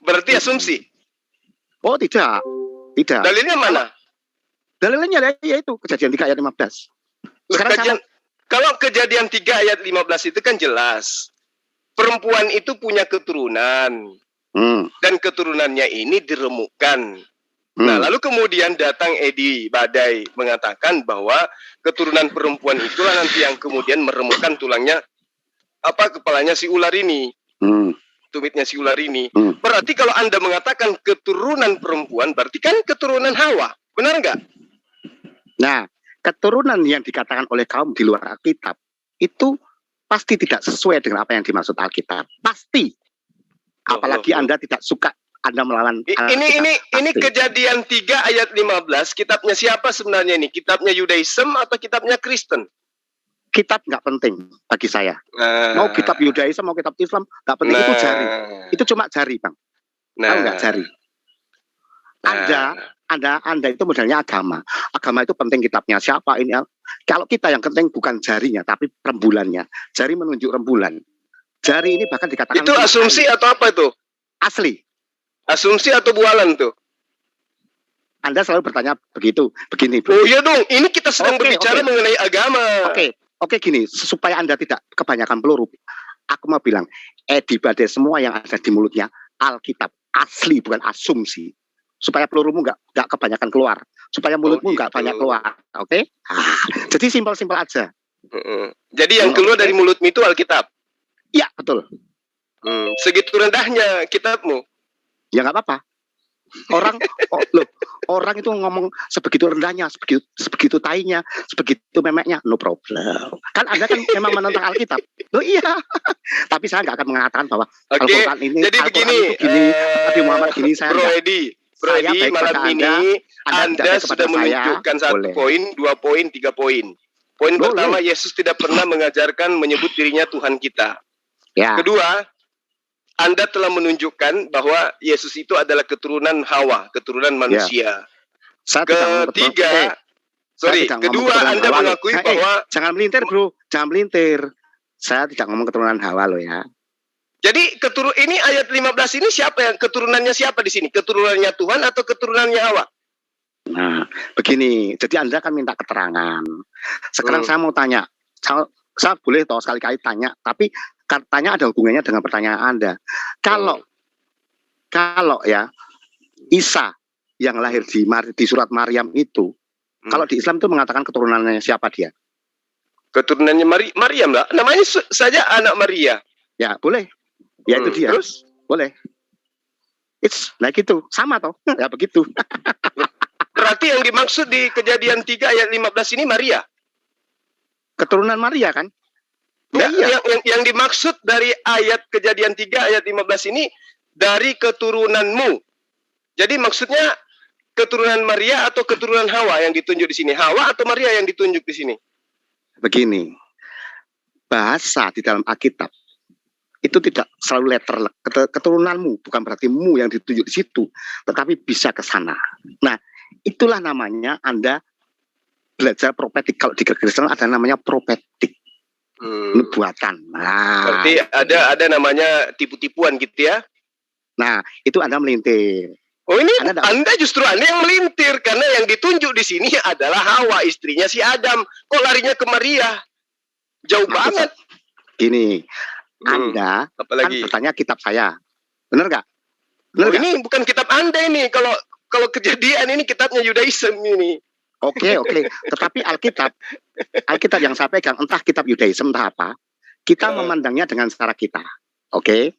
Berarti asumsi? Oh, tidak. Dalilnya mana? Dalilnya yaitu Kejadian 3 ayat 15. Sekarang kalau Kejadian 3 ayat 15 itu kan jelas. Perempuan itu punya keturunan. Dan keturunannya ini diremukkan. Nah, lalu kemudian datang Edi Badai mengatakan bahwa keturunan perempuan itulah nanti yang kemudian meremukkan tulangnya, kepalanya si ular ini, tumitnya si ular ini. Berarti kalau Anda mengatakan keturunan perempuan, berarti kan keturunan Hawa, benar nggak? Nah, keturunan yang dikatakan oleh kaum di luar Alkitab itu pasti tidak sesuai dengan apa yang dimaksud Alkitab. Pasti. Apalagi Anda tidak suka Anda melawan ini Kejadian 3 ayat 15. Kitabnya siapa sebenarnya ini? Kitabnya Yudaism atau kitabnya Kristen? Kitab nggak penting bagi saya. Mau kitab Yudaism, mau kitab Islam, nggak penting. Itu jari. Itu cuma jari, Bang. Tahu nggak jari? Anda itu modelnya agama. Agama itu penting kitabnya siapa ini. Kalau kita yang penting bukan jarinya, tapi rembulannya. Jari menunjuk rembulan. Jari ini bahkan dikatakan. Itu asumsi atau apa itu? Asli. Asumsi atau bualan tuh? Anda selalu bertanya begini. Oh iya dong, ini kita sedang berbicara mengenai agama. Oke, gini, supaya Anda tidak kebanyakan peluru. Aku mau bilang, Edi Badai semua yang ada di mulutnya Alkitab asli, bukan asumsi. Supaya pelurumu nggak kebanyakan keluar, supaya mulutmu nggak banyak keluar, oke? Jadi simpel-simpel aja. Jadi yang keluar dari mulutmu itu Alkitab? Iya, betul. Segitu rendahnya kitabmu? Ya nggak apa-apa. Orang itu ngomong sebegitu rendahnya, sebegitu tainya, sebegitu memeknya, no problem. Kan Anda kan memang menentang Alkitab. Loh iya. Tapi saya nggak akan mengatakan bahwa Al-Quran ini, jadi begini, Nabi Muhammad gini, saya Bro Edi, malam ini Anda sudah menunjukkan 1 poin, 2 poin, 3 poin. Poin pertama, Yesus tidak pernah mengajarkan menyebut dirinya Tuhan kita. Ya. Kedua, Anda telah menunjukkan bahwa Yesus itu adalah keturunan Hawa, keturunan manusia. Ketiga, kedua Anda mengakui bahwa jangan melintir, Bro, jangan melintir. Saya tidak ngomong keturunan Hawa loh ya. Jadi ini ayat 15 ini siapa yang keturunannya siapa di sini? Keturunannya Tuhan atau keturunannya Hawa? Nah, begini. Jadi Anda kan minta keterangan. Sekarang saya mau tanya. Saya boleh toh sekali-kali tanya, tapi katanya ada hubungannya dengan pertanyaan Anda. Kalau ya Isa yang lahir di surat Maryam itu, kalau di Islam itu mengatakan keturunannya siapa dia? Keturunannya Maryam lah. Namanya saja anak Maria. Ya, boleh. Ya itu dia. Terus? Boleh. It's like itu. Sama toh? Ya begitu. Berarti yang dimaksud di Kejadian 3 ayat 15 ini Maria. Keturunan Maria kan? Nah, yang dimaksud dari ayat Kejadian 3 ayat 15 ini dari keturunanmu. Jadi maksudnya keturunan Maria atau keturunan Hawa yang ditunjuk di sini? Hawa atau Maria yang ditunjuk di sini? Begini. Bahasa di dalam Alkitab itu tidak selalu letter keturunanmu, bukan berarti mu yang ditunjuk di situ, tetapi bisa ke sana. Nah, itulah namanya Anda belajar profetik. Kalau di Kristen ada namanya profetik, nubuatan. Nah, berarti ada namanya tipu-tipuan gitu ya? Nah, itu Anda melintir. Oh ini Anda justru yang melintir karena yang ditunjuk di sini adalah Hawa, istrinya si Adam. Kok larinya ke Maria? Jauh banget. Gini. Anda kan bertanya kitab saya, benar nggak? Ini bukan kitab Anda ini. Kalau Kejadian ini kitabnya Yudaism ini. Oke. Tetapi Alkitab yang saya pegang, entah kitab Yudaism entah apa, kita memandangnya dengan cara kita. Oke?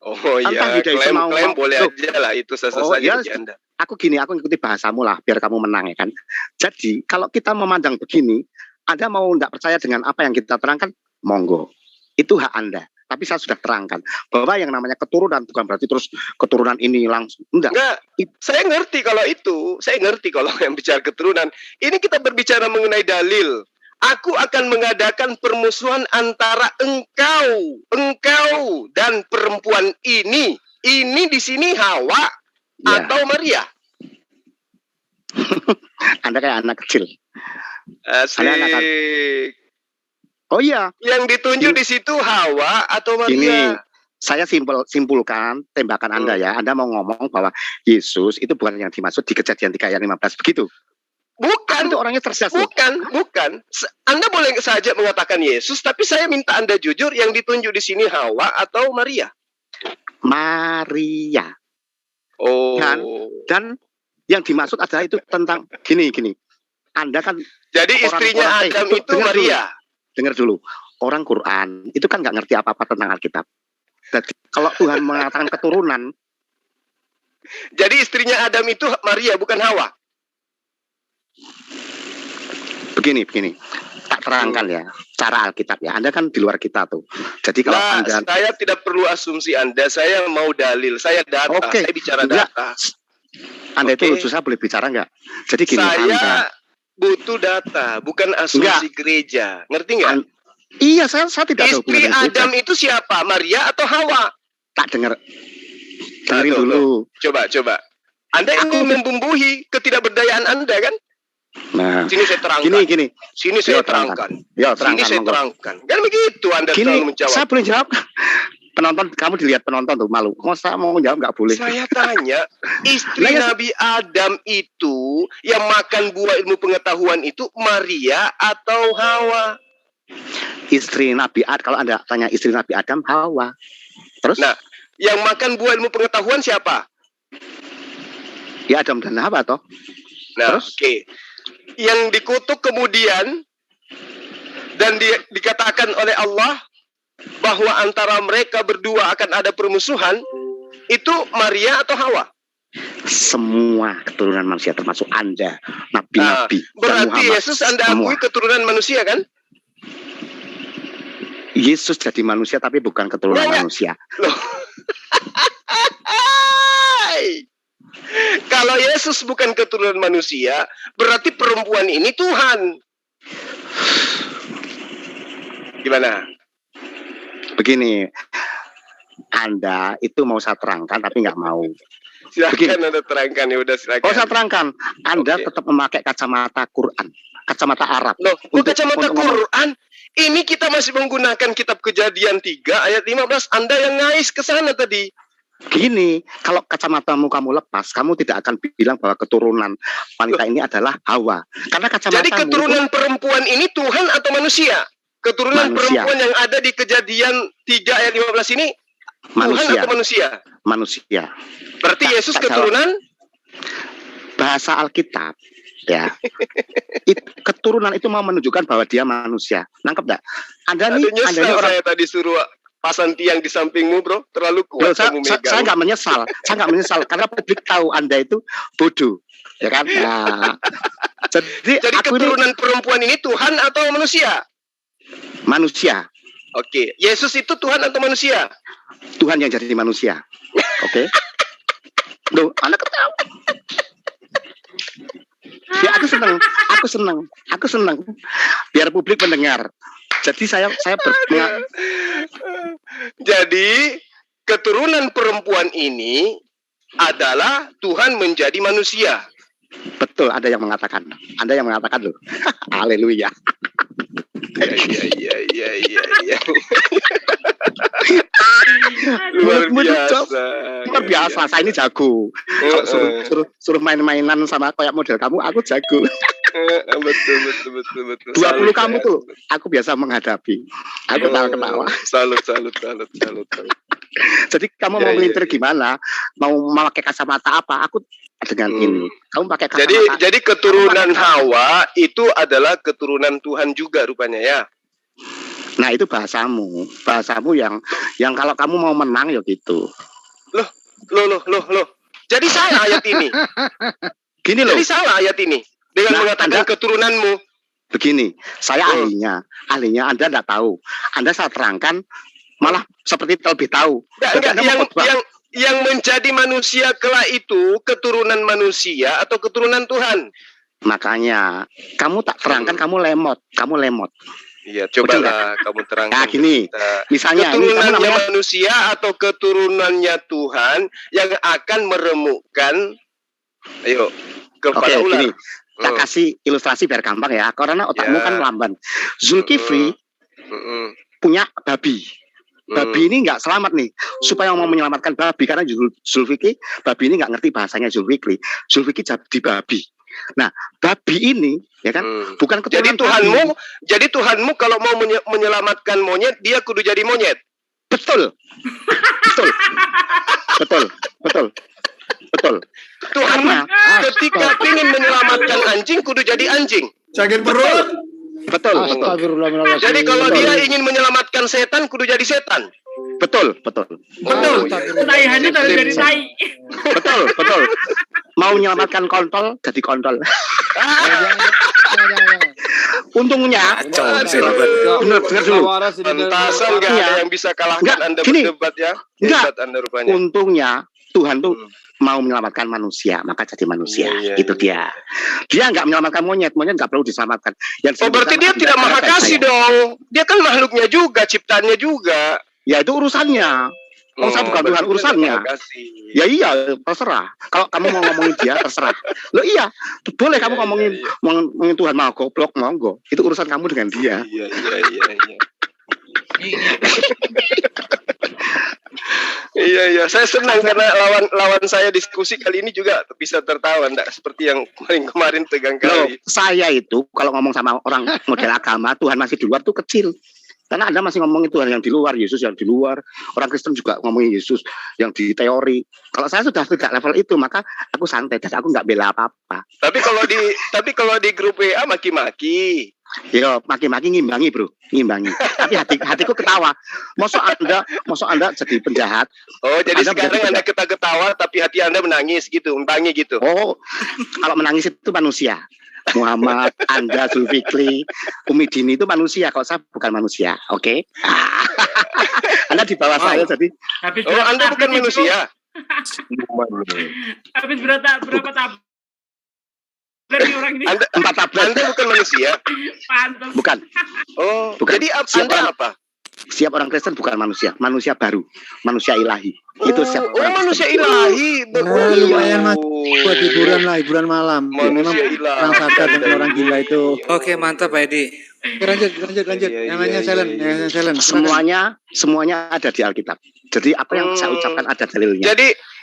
Oh iya. Klaim boleh aja lah, itu saja bagi Anda. Aku ngikuti bahasamu lah, biar kamu menang ya kan. Jadi kalau kita memandang begini, Anda mau tidak percaya dengan apa yang kita terangkan, monggo. Itu hak Anda. Tapi saya sudah terangkan bahwa yang namanya keturunan bukan berarti terus keturunan ini langsung. Enggak. Saya ngerti kalau itu. Saya ngerti kalau yang bicara keturunan. Ini kita berbicara mengenai dalil. Aku akan mengadakan permusuhan antara engkau dan perempuan ini. Ini di sini Hawa atau Maria? Anda kayak anak kecil. Asik. Oh iya. Yang ditunjuk di situ Hawa atau Maria? Ini saya simpulkan tembakan Anda ya. Anda mau ngomong bahwa Yesus itu bukan yang dimaksud di Kejadian 3 ayat 15 begitu? Bukan. Itu orangnya tersesat. Bukan. Anda boleh saja mengatakan Yesus, tapi saya minta Anda jujur, yang ditunjuk di sini Hawa atau Maria? Maria. Oh. Dan yang dimaksud adalah itu tentang gini. Anda kan jadi istrinya Adam itu Maria. Dengar dulu, orang Quran itu kan nggak ngerti apa-apa tentang Alkitab. Jadi kalau Tuhan mengatakan keturunan, jadi istrinya Adam itu Maria bukan Hawa. Begini, tak terangkan ya, cara Alkitab ya. Anda kan di luar kita tuh. Jadi kalau saya tidak perlu asumsi Anda, saya mau dalil, saya data, saya bicara data. Anda itu lucu, saya boleh bicara nggak? Jadi gini, saya butuh data, bukan asumsi gereja. Ngerti nggak? Iya, saya tidak tahu. Istri Adam itu siapa? Maria atau Hawa? Tak dengerin dulu. Coba. Anda ingin membumbuhi ketidakberdayaan Anda kan? Nah, sini saya terangkan. Gini. Sini saya terangkan. Sini saya terangkan. Kan begitu Anda selalu menjawab. Saya boleh jawab. Penonton, kamu dilihat penonton tuh malu. Masa mau jawab nggak boleh? Saya tanya, istri Nabi Adam itu yang makan buah ilmu pengetahuan itu Maria atau Hawa? Istri Nabi Adam. Kalau Anda tanya istri Nabi Adam, Hawa. Terus? Nah, yang makan buah ilmu pengetahuan siapa? Ya Adam dan Hawa toh. Nah, oke. Yang dikutuk kemudian dan dikatakan oleh Allah bahwa antara mereka berdua akan ada permusuhan, itu Maria atau Hawa? Semua keturunan manusia termasuk Anda, nabi-nabi. Berarti Yesus Anda akui keturunan manusia kan? Yesus jadi manusia tapi bukan keturunan manusia. Loh. Kalau Yesus bukan keturunan manusia, berarti perempuan ini Tuhan. Gimana? Begini, Anda itu mau saya terangkan tapi nggak mau. Silakan Anda terangkan, ya udah silakan. Oh, saya terangkan. Anda tetap memakai kacamata Quran, kacamata Arab. Loh, kacamata Quran. Ini kita masih menggunakan kitab Kejadian 3 ayat 15. Anda yang ngais ke sana tadi. Gini, kalau kacamatamu kamu lepas, kamu tidak akan bilang bahwa keturunan wanita ini adalah Hawa. Karena kacamatamu. Jadi keturunan perempuan ini Tuhan atau manusia? Keturunan perempuan yang ada di Kejadian 3 ayat 15 ini Tuhan atau manusia? Manusia. Berarti Yesus keturunan? Bahasa Alkitab, ya. Keturunan itu mau menunjukkan bahwa dia manusia. Nangkep enggak? Anda nih orang saya tadi suruh pasang tiang di sampingmu, bro. Terlalu kuat kamu megang. Saya nggak menyesal. Saya nggak menyesal karena publik tahu Anda itu bodoh, ya kan? Nah, jadi keturunan perempuan ini Tuhan atau manusia? Manusia. Oke. Yesus itu Tuhan atau manusia? Tuhan yang jadi manusia. Oke. Loh, Anda ketawa. Ya, aku senang. Biar publik mendengar. Jadi saya Jadi keturunan perempuan ini adalah Tuhan menjadi manusia. Betul, ada yang mengatakan. Anda yang mengatakan loh. Haleluya. Iya. Luar biasa. Saya ini jago. Kalau suruh main-mainan sama kayak model kamu, aku jago. Betul. 20 kamu tuh aku biasa menghadapi. Aku ketawa. Salut. Jadi kamu mau melintir gimana? Mau memakai kacamata apa? Aku dengan ini. Kamu pakai kacamata. Jadi keturunan Hawa itu adalah keturunan Tuhan juga rupanya ya. Nah, itu bahasamu yang kalau kamu mau menang ya gitu. Loh. Jadi salah ayat ini. Gini loh. Jadi salah ayat ini dengan mengatakan keturunanmu. Begini, saya ahlinya Anda enggak tahu. Anda saya terangkan malah seperti lebih tahu. Yang menjadi manusia kelak itu keturunan manusia atau keturunan Tuhan. Makanya kamu tak terangkan, kamu lemot. Iya, cobalah kamu terangkan. Nah, gini, misalnya keturunannya manusia atau keturunannya Tuhan yang akan meremukkan, ayo kepala ular. Gini, tak kasih ilustrasi biar gampang ya, karena otakmu kan lamban. Zulkifli punya babi. Babi ini nggak selamat nih, supaya mau menyelamatkan babi karena Zulfikri, babi ini nggak ngerti bahasanya Zulfikri jadi babi. Nah, babi ini ya kan bukan keturunan jadi Tuhanmu kalau mau menyelamatkan monyet, dia kudu jadi monyet. Betul. Tuhanmu ketika ingin menyelamatkan anjing kudu jadi anjing. Sakit perut. Betul. Jadi kalau dia ingin menyelamatkan setan kudu jadi setan. Betul. Taihannya dari tai. Betul. Mau menyelamatkan kontol jadi kontol. Untungnya benar dulu. Pantasan nggak ada yang bisa kalahkan Anda berdebat ya. Hebat Anda rupanya. Untungnya Tuhan tuh mau menyelamatkan manusia, maka jadi manusia. Itu dia. Dia nggak menyelamatkan monyet nggak perlu diselamatkan. Berarti dia tidak maha kasih dong. Dia kan makhluknya juga, ciptaannya juga. Ya itu urusannya. Saya bukan Tuhan urusannya. Ya iya, terserah. Kalau kamu mau ngomongin dia, terserah. Loh iya, boleh kamu ngomongin Tuhan mau goblok, monggo. Itu urusan kamu dengan dia. Iya. Iya, saya senang karena lawan saya diskusi kali ini juga bisa tertawa, enggak seperti yang kemarin tegang kali. Saya itu kalau ngomong sama orang model agama, Tuhan masih di luar tuh kecil. Karena Anda masih ngomongin Tuhan yang di luar, Yesus yang di luar. Orang Kristen juga ngomongin Yesus yang di teori. Kalau saya sudah tidak level itu, maka aku santai dan aku nggak bela apa-apa. Tapi kalau di grup WA maki-maki. Ya, maki-maki ngimbangi, bro. Tapi hatiku ketawa. Mosok Anda jadi penjahat. Oh, jadi sekarang Anda ketawa tapi hati Anda menangis gitu, membangi gitu. Oh, kalau menangis itu manusia. Muhammad, Anda, Zulfikri, Umi Dini itu manusia. Kalau saya bukan manusia, oke? Anda di bawah saya jadi. Anda bukan manusia. Habis berapa tahap orang ini. Anda bukan manusia. Pantes. Bukan. Oh, Bukan. jadi Siapa Anda apa? Siap orang Kristen bukan manusia baru, manusia ilahi. Itu siap orang manusia Kristen. ilahi. Lumayan mas, buat hiburan malam. Manusia ilahi. Orang sadar dan orang gila itu. Oke, mantap Pak Edi. Lanjut. Yang lainnya silent. Semuanya ada di Alkitab. Jadi apa yang saya ucapkan ada dalilnya.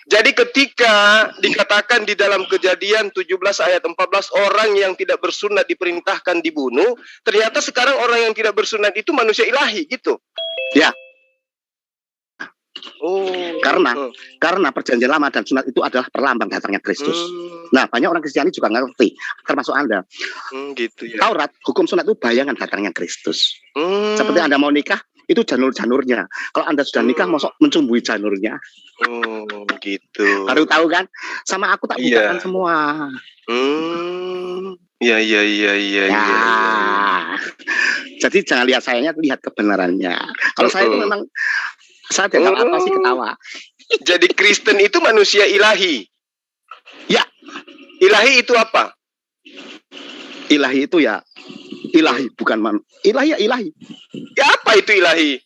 Jadi ketika dikatakan di dalam Kejadian 17 ayat 14 orang yang tidak bersunat diperintahkan dibunuh, ternyata sekarang orang yang tidak bersunat itu manusia ilahi gitu. Ya. Oh. Karena perjanjian lama dan sunat itu adalah perlambang datangnya Kristus. Nah, banyak orang Kristiani juga ngerti, termasuk Anda. Gitu ya. Taurat, hukum sunat itu bayangan datangnya Kristus. Seperti Anda mau nikah, itu janur-janurnya. Kalau Anda sudah nikah, mosok mencumbui janurnya. Gitu. Baru tahu kan? Sama aku tak bukakan semua. Iya. Jadi jangan lihat sayanya, lihat kebenarannya. Kalau saya itu memang saya tidak apa sih ketawa. Jadi Kristen itu manusia ilahi. Ya. Ilahi itu apa? Ilahi itu ya ilahi, bukan ilahi ya ilahi. Ya apa itu ilahi?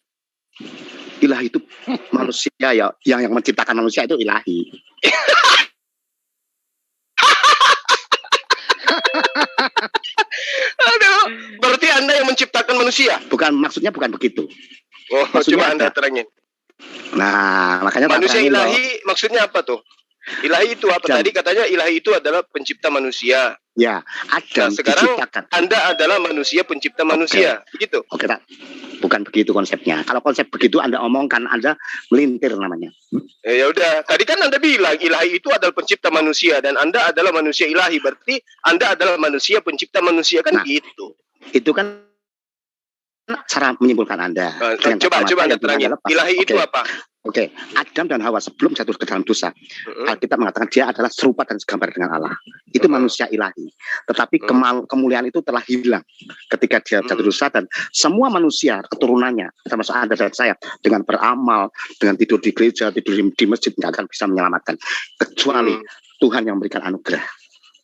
Ilahi itu manusia ya, yang menciptakan manusia itu ilahi. Aduh, berarti Anda yang menciptakan manusia? Maksudnya bukan begitu. Oh, maksudnya coba Anda terangin. Nah, makanya manusia ilahi maksudnya apa tuh? Ilahi itu apa? Tadi katanya ilahi itu adalah pencipta manusia. Ya, Adam sekarang diciptakan. Anda adalah manusia pencipta manusia, begitu? Oke, tak. Bukan begitu konsepnya. Kalau konsep begitu Anda omongkan, Anda melintir namanya. Ya udah, tadi kan Anda bilang ilahi itu adalah pencipta manusia dan Anda adalah manusia ilahi, berarti Anda adalah manusia pencipta manusia kan gitu. Itu kan cara menyimpulkan Anda. Coba Anda terangin. Ilahi itu apa? Oke, Adam dan Hawa sebelum jatuh ke dalam dosa, Alkitab mengatakan dia adalah serupa dan segambar dengan Allah. Itu manusia ilahi. Tetapi kemuliaan itu telah hilang ketika dia jatuh dosa, dan semua manusia keturunannya, termasuk Anda dan saya, dengan beramal, dengan tidur di gereja, tidur di masjid, tidak akan bisa menyelamatkan kecuali Tuhan yang memberikan anugerah.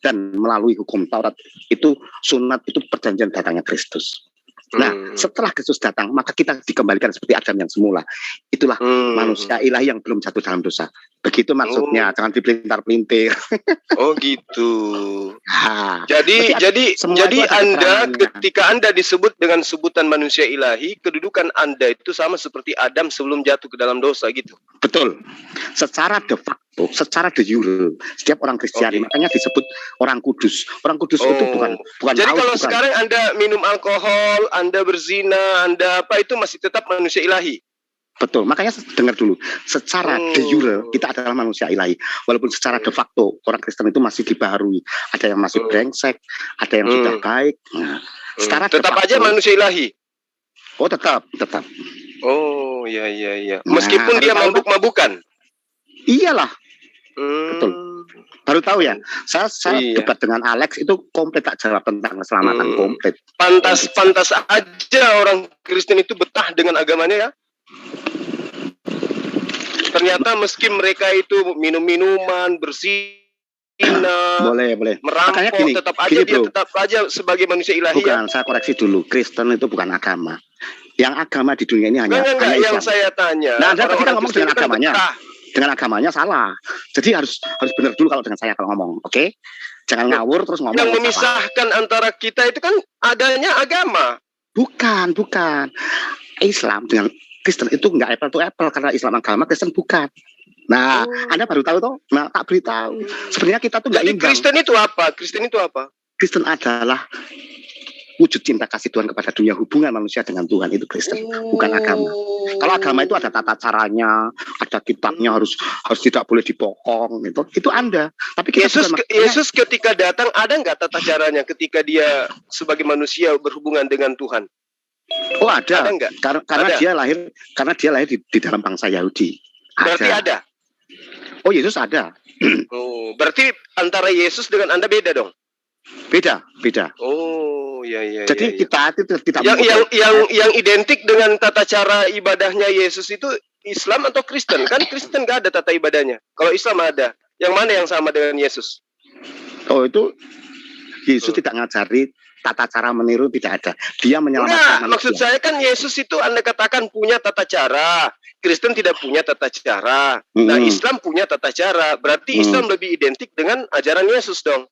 Dan melalui hukum Taurat itu, sunat itu perjanjian datangnya Kristus. Nah, setelah Kristus datang, maka kita dikembalikan seperti Adam yang semula. Itulah manusia ilahi yang belum jatuh dalam dosa. Begitu maksudnya, jangan dipelintar-pelintir. Oh gitu. Jadi Anda ketika Anda disebut dengan sebutan manusia ilahi, kedudukan Anda itu sama seperti Adam sebelum jatuh ke dalam dosa gitu. Betul. Secara de facto, secara de jure, setiap orang Kristiani makanya disebut orang kudus. Orang kudus itu bukan. Jadi kalau sekarang Anda minum alkohol, Anda berzina, Anda apa itu masih tetap manusia ilahi. Betul, makanya dengar dulu. Secara de jure kita adalah manusia ilahi. Walaupun secara de facto orang Kristen itu masih dibaharui. Ada yang masih brengsek, ada yang sudah baik. Nah, secara tetap facto, aja manusia ilahi. Oh, tetap. Oh, iya. Meskipun dia mabuk-mabukan. Iyalah. Betul. Baru tahu ya. Saya debat dengan Alex itu komplit tak jawab tentang keselamatan komplit. Pantas aja orang Kristen itu betah dengan agamanya ya. Ternyata meski mereka itu minum-minuman, berzina, boleh, merampok, tetap aja sebagai manusia ilahi. Bukan, saya koreksi dulu. Kristen itu bukan agama. Yang agama di dunia ini hanya yang Islam. saya tanya. Nah, Anda tadi kan ngomong dengan agamanya. Dengan agamanya salah. Jadi harus benar dulu kalau dengan saya kalau ngomong, oke? Jangan ngawur terus ngomong. Yang memisahkan antara kita itu kan adanya agama. Bukan. Islam dengan Kristen itu enggak apple to apple, karena Islam agama, Kristen bukan. Nah, Anda baru tahu toh? Nah, tak beritahu. Sebenarnya kita tuh enggak imbang. Kristen itu apa? Kristen adalah wujud cinta kasih Tuhan kepada dunia, hubungan manusia dengan Tuhan, itu Kristen, bukan agama. Kalau agama itu ada tata caranya, ada kitabnya, harus tidak boleh dibokong, itu Anda. Tapi Yesus ketika datang ada nggak tata caranya ketika dia sebagai manusia berhubungan dengan Tuhan? Oh, ada nggak? Karena dia lahir di dalam bangsa Yahudi. Berarti ada. Oh, Yesus ada. Oh, berarti antara Yesus dengan Anda beda dong? Beda. Oh, iya. Jadi kita itu tidak yang identik dengan tata cara ibadahnya Yesus itu Islam atau Kristen? Kan Kristen nggak ada tata ibadahnya. Kalau Islam ada. Yang mana yang sama dengan Yesus? Oh, itu Yesus tidak ngajari tata cara meniru, tidak ada. Dia menyelamatkan manusia. Maksud saya kan Yesus itu Anda katakan punya tata cara. Kristen tidak punya tata cara. Nah, Islam punya tata cara. Berarti Islam lebih identik dengan ajaran Yesus dong.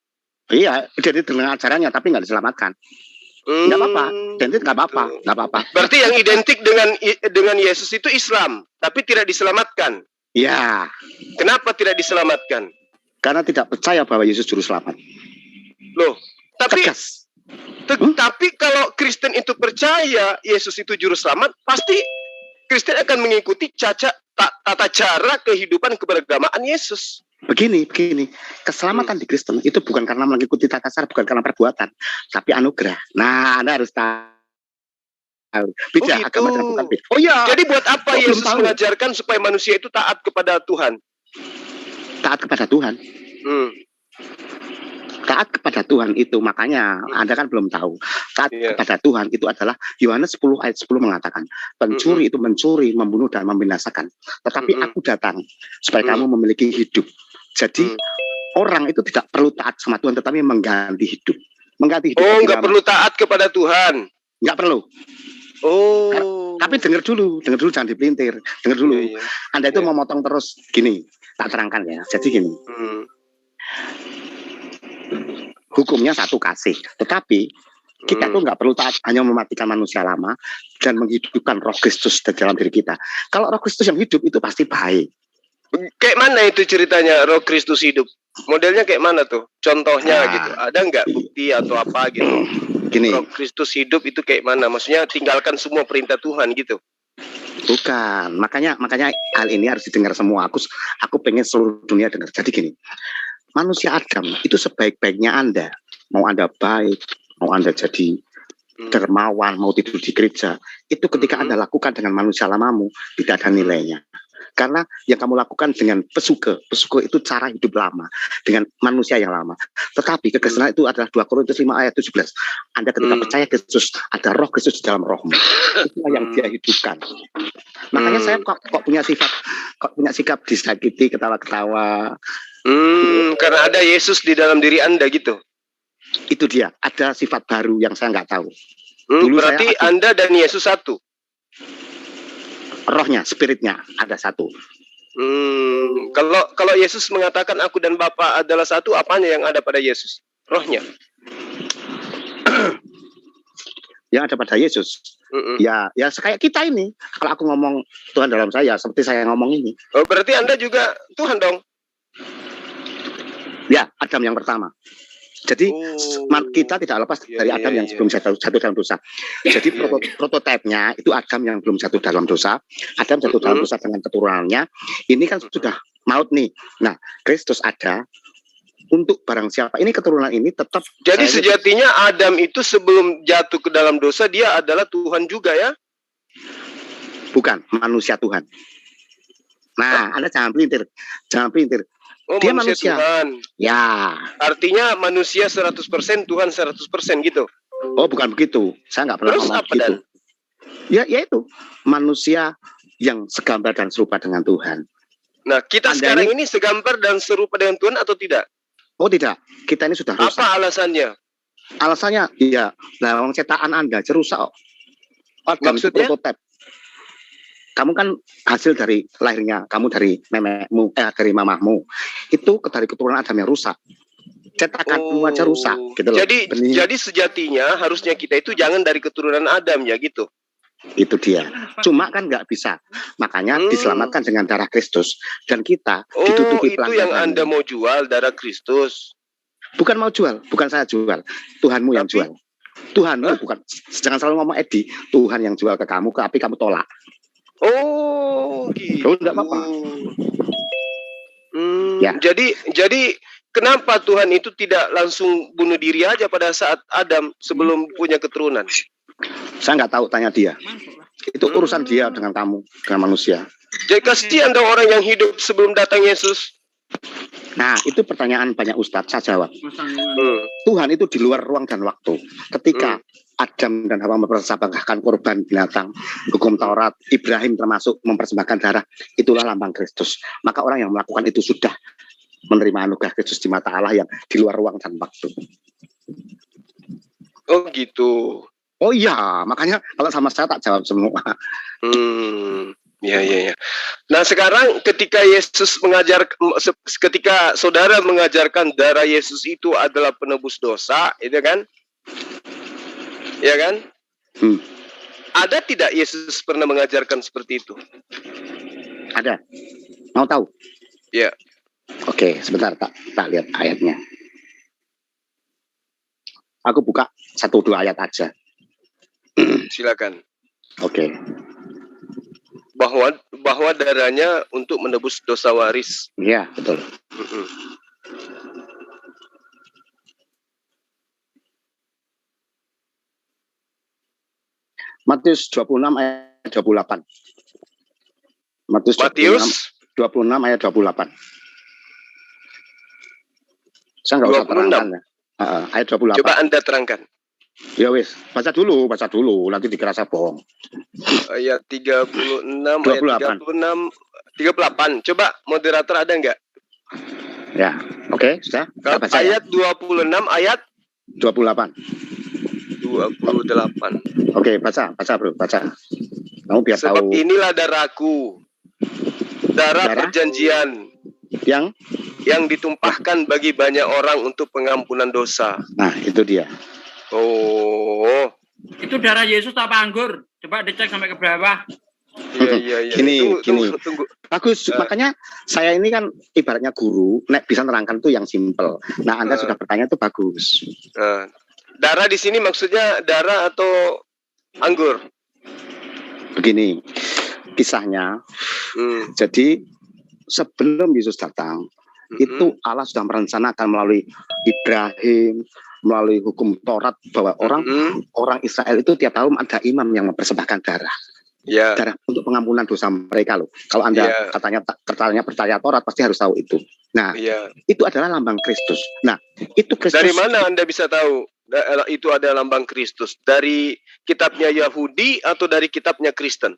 Iya, identik dengan ajarannya, tapi nggak diselamatkan. Nggak apa-apa, identik nggak apa-apa. Berarti yang identik dengan Yesus itu Islam, tapi tidak diselamatkan. Iya. Kenapa tidak diselamatkan? Karena tidak percaya bahwa Yesus juru selamat. Loh, tapi tegas. Tapi kalau Kristen itu percaya Yesus itu juru selamat, pasti Kristen akan mengikuti tata cara kehidupan keberagamaan Yesus. Begini, keselamatan di Kristen itu bukan karena mengikuti tata cara, bukan karena perbuatan, tapi anugerah. Nah, Anda harus tahu. Beda agama dan bukan beda. Oh iya. Jadi buat apa Yesus mengajarkan supaya manusia itu taat kepada Tuhan? Taat kepada Tuhan. Taat kepada Tuhan itu, makanya Anda kan belum tahu. Taat kepada Tuhan itu adalah Yohanes 10 ayat 10 mengatakan, pencuri itu mencuri, membunuh dan membinasakan. Tetapi aku datang supaya kamu memiliki hidup. Jadi orang itu tidak perlu taat sama Tuhan, tetapi mengganti hidup. Mengganti hidup. Oh, nggak perlu taat kepada Tuhan. Nggak perlu. Oh. Tapi dengar dulu, jangan dipelintir. Dengar dulu. Iya. Anda itu mau motong terus gini, tak terangkan ya. Jadi gini. Hukumnya satu kasih, tetapi kita tuh nggak perlu taat, hanya mematikan manusia lama dan menghidupkan Roh Kristus di dalam diri kita. Kalau Roh Kristus yang hidup itu pasti baik. Kayak mana itu ceritanya Roh Kristus hidup? Modelnya kayak mana tuh? Contohnya gitu. Ada nggak bukti atau apa gitu? Gini. Roh Kristus hidup itu kayak mana? Maksudnya tinggalkan semua perintah Tuhan gitu? Bukan. Makanya hal ini harus didengar semua. Aku pengen seluruh dunia dengar. Jadi gini. Manusia Adam itu sebaik-baiknya Anda. Mau Anda baik, mau Anda jadi dermawan, mau tidur di gereja. Itu ketika Anda lakukan dengan manusia lamamu, tidak ada nilainya. Karena yang kamu lakukan dengan pesuke itu cara hidup lama dengan manusia yang lama. Tetapi kekristenan itu adalah 2 Korintus 5 ayat 17. Anda ketika percaya Kristus, ada Roh Kristus di dalam rohmu. Itulah yang dia hidupkan. Makanya saya kok punya sikap disakiti, ketawa-ketawa. Karena ada Yesus di dalam diri Anda gitu. Itu dia, ada sifat baru yang saya nggak tahu. Berarti Anda dan Yesus satu. Rohnya, spiritnya ada satu. Kalau Yesus mengatakan aku dan Bapa adalah satu, apanya yang ada pada Yesus? Rohnya. Yang ada pada Yesus. Ya kayak kita ini. Kalau aku ngomong Tuhan dalam saya, seperti saya ngomong ini. Oh, berarti Anda juga Tuhan dong? Ya, Adam yang pertama. Jadi kita tidak lepas dari Adam yang sebelum jatuh dalam dosa. Jadi prototipenya itu Adam yang belum jatuh dalam dosa. Adam jatuh dalam dosa dengan keturunannya. Ini kan sudah maut nih. Nah, Kristus ada untuk barang siapa. Ini keturunan ini tetap. Jadi sejatinya Adam itu sebelum jatuh ke dalam dosa dia adalah Tuhan juga ya? Bukan, manusia Tuhan. Nah, Anda jangan pelintir. Oh, dia manusia Tuhan. Ya. Artinya manusia 100%, Tuhan 100% gitu. Oh, bukan begitu. Saya nggak pernah ngomong begitu. Ya itu manusia yang segambar dan serupa dengan Tuhan. Nah, kita sekarang ini segambar dan serupa dengan Tuhan atau tidak? Oh, tidak. Kita ini sudah rusak. Apa alasannya? Alasannya, ya, lawang cetakan Anda rusak. Maksudnya? Prototip. Kamu kan hasil dari lahirnya, kamu dari memekmu, dari mamahmu. Itu dari keturunan Adam yang rusak. Cetakanmu aja rusak. Gitu loh. Jadi sejatinya harusnya kita itu jangan dari keturunan Adam ya gitu. Itu dia. Cuma kan nggak bisa. Makanya diselamatkan dengan darah Kristus. Dan kita ditutupi pelanggaran. Itu yang Anda mau jual, darah Kristus. Bukan mau jual, bukan saya jual. Tuhanmu yang jual. Tuhanmu bukan. Jangan selalu ngomong Edi. Tuhan yang jual ke kamu, tapi kamu tolak. Oh, gitu. Oh, enggak apa-apa. Ya. Jadi kenapa Tuhan itu tidak langsung bunuh diri aja pada saat Adam sebelum punya keturunan? Saya nggak tahu, tanya dia. Itu urusan dia dengan kamu, dengan manusia. Jadi kasihan dong orang yang hidup sebelum datang Yesus. Nah, itu pertanyaan banyak ustadz, saya jawab. Tuhan itu di luar ruang dan waktu. Ketika Adam dan Hawa mempersembahkan korban binatang, hukum Taurat, Ibrahim termasuk mempersembahkan darah, itulah lambang Kristus. Maka orang yang melakukan itu sudah menerima anugerah Kristus di mata Allah yang di luar ruang dan waktu. Oh gitu. Oh iya, makanya kalau sama saya tak jawab semua. Ya. Nah sekarang ketika ketika saudara mengajarkan darah Yesus itu adalah penebus dosa, itu kan? Ya kan? Ada tidak Yesus pernah mengajarkan seperti itu? Ada. Mau tahu? Ya. Oke, sebentar tak lihat ayatnya. Aku buka 1-2 ayat aja. Silakan. Oke. Bahwa darahnya untuk menebus dosa waris. Iya, betul. Matius 26 ayat 28. Matius 26 ayat 28. Saya nggak usah terangkan ya. Ayat 28. Coba Anda terangkan. Ya wis, baca dulu, nanti dikira saya bohong. Ayat 36, 28. Ayat 38. Coba moderator ada enggak? Ya, oke, sudah. Baca ayat ya? 26 ayat 28. Oke, baca bro, baca. Kamu biar Sebab tahu. Inilah darahku, darah perjanjian yang ditumpahkan bagi banyak orang untuk pengampunan dosa. Nah, itu dia. Oh. Itu darah Yesus apa anggur? Coba dicek sampai ke bawah. Iya. Tunggu. Bagus, makanya saya ini kan ibaratnya guru, nek bisa nerangkan tuh yang simpel. Nah, Anda sudah bertanya tuh bagus. Darah di sini maksudnya darah atau anggur? Begini, kisahnya. Jadi sebelum Yesus datang, itu Allah sudah merencanakan melalui Ibrahim, melalui hukum Taurat bahwa orang Israel itu tiap tahun ada imam yang mempersembahkan darah. Darah untuk pengampunan dosa mereka loh. Kalau Anda katanya percaya Taurat pasti harus tahu itu. Nah, itu adalah lambang Kristus. Nah, itu Kristus. Dari mana Anda bisa tahu itu ada lambang Kristus? Dari kitabnya Yahudi atau dari kitabnya Kristen?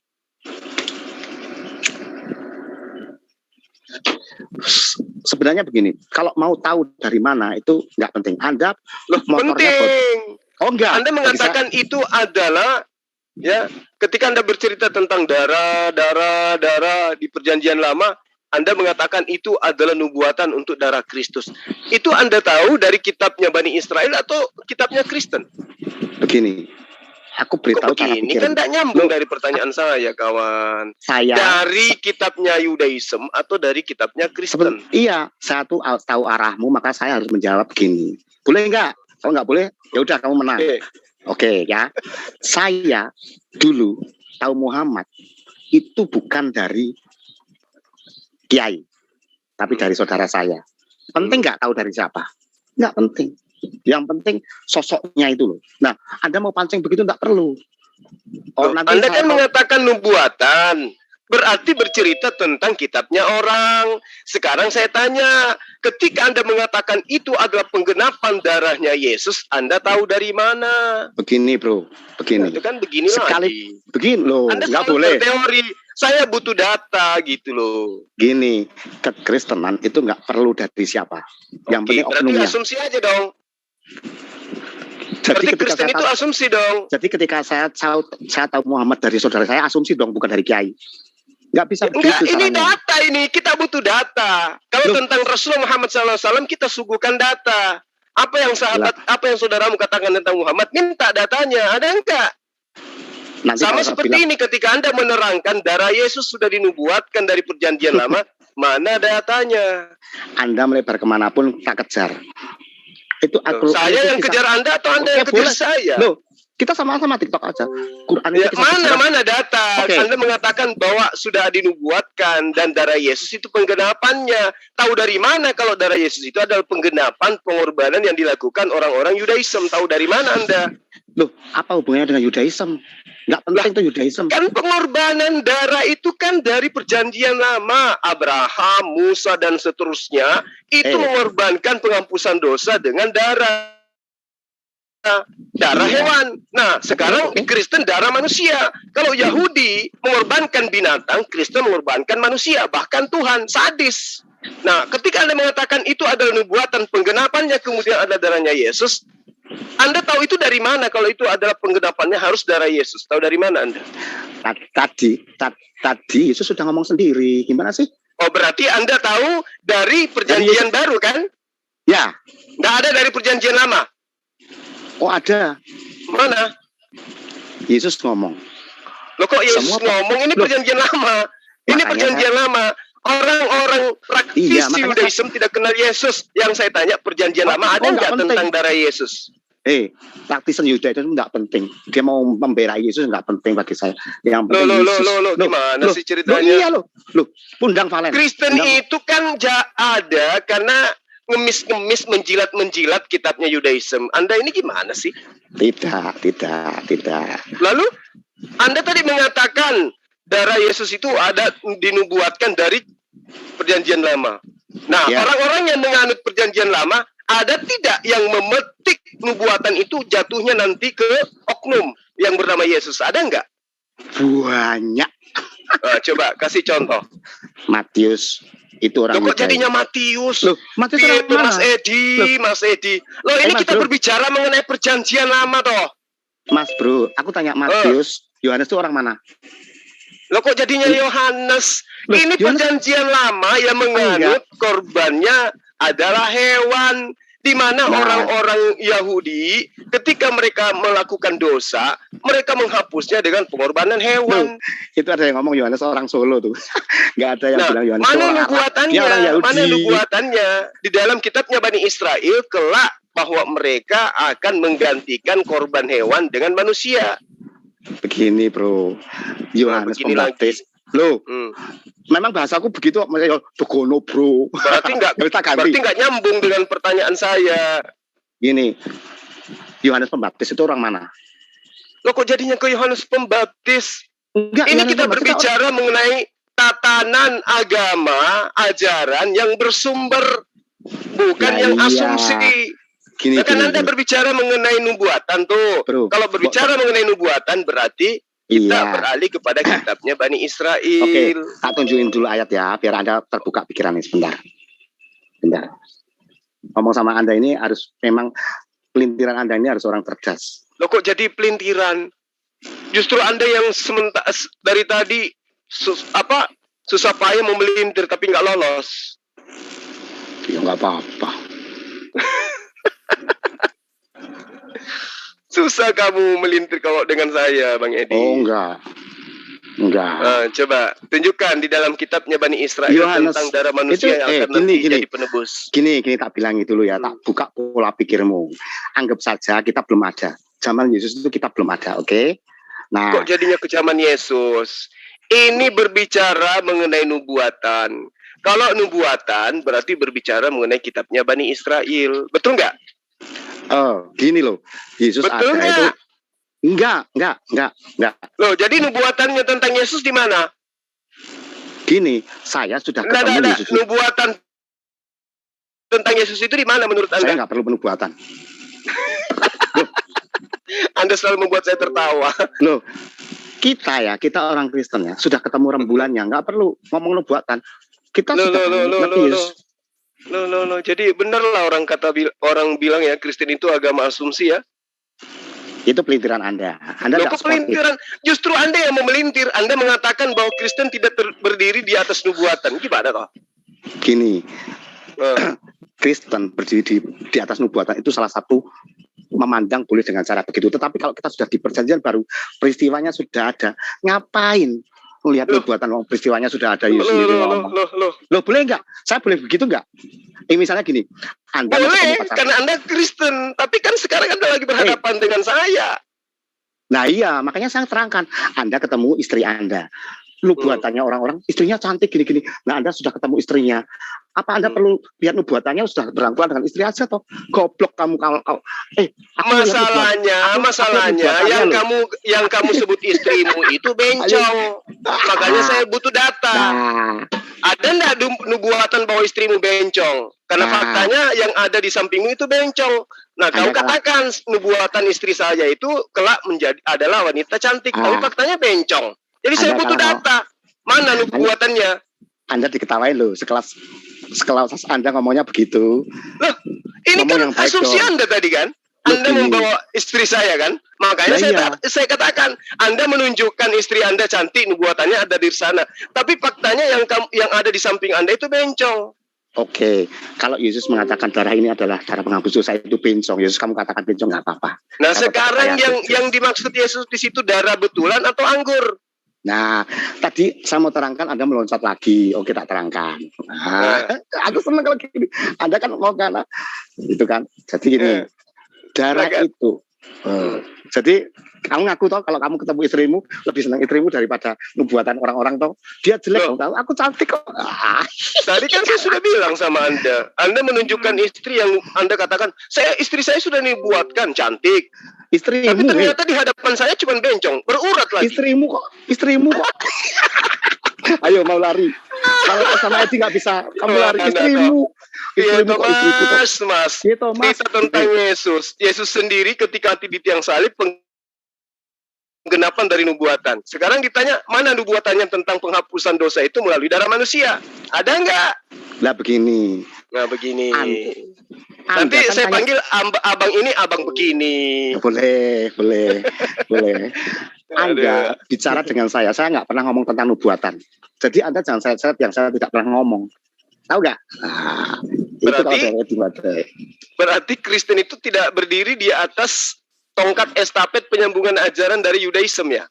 Sebenarnya begini, kalau mau tahu dari mana itu nggak penting. Anda penting. Oh enggak. Anda mengatakan itu adalah ketika Anda bercerita tentang darah di perjanjian lama, Anda mengatakan itu adalah nubuatan untuk darah Kristus. Itu Anda tahu dari kitabnya Bani Israel atau kitabnya Kristen? Begini, aku beritahu cara pikir. Ini kan tidak nyambung dari pertanyaan saya, kawan. Dari kitabnya Yudaism atau dari kitabnya Kristen? Iya, saya tuh tahu arahmu, maka saya harus menjawab begini. Boleh enggak? Kalau enggak boleh, ya udah kamu menang. Oke ya. Saya dulu tahu Muhammad itu bukan dari kiai, tapi dari saudara saya. Penting nggak tahu dari siapa? Nggak penting. Yang penting sosoknya itu loh. Nah, Anda mau pancing begitu nggak perlu. Anda kan mengatakan nubuatan, berarti bercerita tentang kitabnya orang. Sekarang saya tanya, ketika Anda mengatakan itu adalah penggenapan darahnya Yesus, Anda tahu dari mana? Begini bro, begini. Itu kan begini lagi. Begini loh, Anda nggak boleh. Teori, saya butuh data gitu loh. Gini, kekristenan itu nggak perlu dari siapa. Yang penting oknumnya. Berarti asumsi aja dong. Jadi ketika Kristen itu asumsi dong. Jadi ketika saya tahu Muhammad dari saudara saya, asumsi dong, bukan dari kiai. Nggak bisa begitu. Ini data ini, kita butuh data. Kalau tentang Rasulullah Muhammad SAW kita suguhkan data. Apa yang saudaramu katakan tentang Muhammad, minta datanya, ada enggak? Nanti sama seperti ini, ketika Anda menerangkan darah Yesus sudah dinubuatkan dari perjanjian lama, mana datanya? Anda melebar kemanapun tak kejar. Itu aku. Saya yang kejar Anda atau Anda yang kejar saya? Loh, kita sama-sama TikTok aja. Quran ya, mana data? Anda mengatakan bahwa sudah dinubuatkan dan darah Yesus itu penggenapannya. Tahu dari mana kalau darah Yesus itu adalah penggenapan pengorbanan yang dilakukan orang-orang Yudaism? Tahu dari mana Anda? Loh, apa hubungannya dengan Yudaism? Nggak penting tuh Yudaism. Kan pengorbanan darah itu kan dari perjanjian lama. Abraham, Musa, dan seterusnya. Itu mengorbankan penghampusan dosa dengan darah hewan. Nah, sekarang Kristen darah manusia. Kalau Yahudi mengorbankan binatang, Kristen mengorbankan manusia, bahkan Tuhan sadis. Nah, ketika Anda mengatakan itu adalah nubuatan penggenapannya, kemudian ada darahnya Yesus, Anda tahu itu dari mana? Kalau itu adalah penggenapannya harus darah Yesus. Tahu dari mana Anda? Tadi Yesus sudah ngomong sendiri. Gimana sih? Oh, berarti Anda tahu dari perjanjian baru kan? Ya. Nggak ada dari perjanjian lama. Oh, ada. Mana? Yesus ngomong. Loh, kok Yesus ngomong? Ini perjanjian lama. Ini perjanjian lama. Orang-orang praktisi Yudaism tidak kenal Yesus. Yang saya tanya, perjanjian lama ada nggak tentang darah Yesus? Praktisi Yudaism itu nggak penting. Dia mau membela Yesus nggak penting bagi saya. Yang penting Yesus. Gimana sih ceritanya? Pundang Valen. Kristen itu kan ada karena ngemis-ngemis, menjilat-menjilat kitabnya Yudaism. Anda ini gimana sih? Tidak. Lalu, Anda tadi mengatakan darah Yesus itu ada dinubuatkan dari perjanjian lama. Nah, orang-orang yang menganut perjanjian lama, ada tidak yang memetik nubuatan itu jatuhnya nanti ke oknum yang bernama Yesus? Ada nggak? Banyak. Coba kasih contoh. Matius. Itu orang. Kok jadinya Matius? Matius orang itu Mas Edi. Loh, ini kita berbicara mengenai perjanjian lama toh. Mas bro, aku tanya Matius, Yohanes itu orang mana? Loh, kok jadinya Yohanes? Ini perjanjian lama yang menganut korbannya adalah hewan. Di mana orang-orang Yahudi ketika mereka melakukan dosa, mereka menghapusnya dengan pengorbanan hewan. Itu ada yang ngomong Yohanes orang Solo tuh. Nggak ada yang bilang Yohanes mana nubuatannya? Mana nubuatannya? Di dalam kitabnya Bani Israel kelak bahwa mereka akan menggantikan korban hewan dengan manusia. Begini bro, Yohanes Pembaptis. Memang bahasaku begitu, begono bro. Berarti nggak nyambung dengan pertanyaan saya. Gini, Yohanes Pembaptis itu orang mana? Loh, kok jadinya ke Yohanes Pembaptis? Enggak, ini kita berbicara mengenai tatanan agama, ajaran yang bersumber, bukan yang asumsi. Anda berbicara mengenai nubuatan tuh. Bro, kalau berbicara mengenai nubuatan berarti kita beralih kepada kitabnya Bani Israel. Oke, tak tunjukin dulu ayat ya, biar Anda terbuka pikirannya sebentar. Bentar. Ngomong sama Anda ini harus, memang pelintiran Anda ini harus orang cerdas. Loh, kok jadi pelintiran? Justru Anda yang dari tadi susah payah mau melintir tapi nggak lolos. Ya nggak apa-apa. Susah kamu melintir kalau dengan saya, Bang Edi. Oh, enggak. Coba tunjukkan di dalam kitabnya Bani Israel Yohanes, tentang darah manusia yang akan nanti jadi penebus. Gini tak bilang itu dulu ya, tak buka pola pikirmu. Anggap saja kita belum ada. Zaman Yesus itu kita belum ada, oke? Nah, kok jadinya ke zaman Yesus? Ini berbicara mengenai nubuatan. Kalau nubuatan berarti berbicara mengenai kitabnya Bani Israel. Betul nggak? Oh, gini loh. Yesus betul ada itu. Enggak. Loh, jadi nubuatannya tentang Yesus di mana? Gini, saya sudah ketemu Yesus. Nubuatan tentang Yesus itu di mana menurut Anda? Saya nggak perlu penubuatan. Anda selalu membuat saya tertawa. Loh, kita orang Kristen ya, sudah ketemu rembulannya, nggak perlu ngomong nubuatan. Kita sudah ngerti Yesus. Jadi benar lah orang bilang ya Kristen itu agama asumsi ya. Itu pelintiran Anda. Anda kok pelintiran? Justru Anda yang memelintir. Anda mengatakan bahwa Kristen tidak berdiri di atas nubuatan. Gimana toh? Gini, Kristen berdiri di atas nubuatan itu salah satu memandang boleh dengan cara begitu. Tetapi kalau kita sudah di perjanjian baru, peristiwanya sudah ada. Ngapain melihat nubuatan, peristiwanya sudah ada Yesus sendiri ngomong. Loh, boleh nggak? Saya boleh begitu nggak? Misalnya gini, Anda boleh, karena Anda Kristen, tapi kan sekarang Anda lagi berhadapan dengan saya. Nah iya, makanya saya terangkan, Anda ketemu istri Anda, nubuatannya orang-orang, istrinya cantik gini-gini. Nah, Anda sudah ketemu istrinya. Apa Anda perlu lihat nubuatannya sudah berangkulan dengan istri aja toh? Goblok kamu kalau masalahnya yang kamu sebut istrimu itu bencong. Makanya saya butuh data. Ada enggak nubuatan bahwa istrimu bencong? Karena faktanya yang ada di sampingmu itu bencong. Nah, kau katakan nubuatan istri saya itu kelak adalah wanita cantik, tapi faktanya bencong. Jadi saya butuh data. Mana nubuatannya? Anda diketawain loh, sekelas Anda ngomongnya begitu. Loh, ini kan asumsi Anda tadi kan? Anda membawa istri saya kan? Makanya saya katakan Anda menunjukkan istri Anda cantik, nubuatannya ada di sana. Tapi faktanya yang ada di samping Anda itu bencong. Oke, kalau Yesus mengatakan darah ini adalah darah penghapus dosa, itu bencong. Yesus kamu katakan bencong nggak apa-apa. Nah, sekarang yang dimaksud Yesus di situ darah betulan atau anggur? Nah, tadi saya mau terangkan, Anda meloncat lagi. Oke, tak terangkan. Aku senang kalau gini. Anda kan mau karena itu kan. Jadi gini, darah itu. Jadi kamu ngaku toh kalau kamu ketemu istrimu lebih senang istrimu daripada nubuatan orang-orang toh. Dia jelek, kamu tahu. Aku cantik kok. Tadi kan saya sudah bilang sama Anda. Anda menunjukkan istri yang Anda katakan, istri saya sudah dibuatkan cantik. Istrimu. Tapi ternyata di hadapan saya cuma bencong, berurat lagi. Istrimu kok. Ayo mau lari. Kalau sama Edi nggak bisa, kamu lari. Istrimu. Iya, Mas. Cerita tentang Yesus. Yesus sendiri ketika di tiang salib penggenapan dari nubuatan. Sekarang ditanya, mana nubuatannya tentang penghapusan dosa itu melalui darah manusia? Ada nggak? Nah begini. Nanti kan saya panggil abang ini abang begini. Boleh. Anda bicara dengan saya nggak pernah ngomong tentang nubuatan. Jadi Anda jangan seret-seret yang saya tidak pernah ngomong. Tahu nggak? Berarti Kristen itu tidak berdiri di atas tongkat estafet penyambungan ajaran dari Yudaism ya?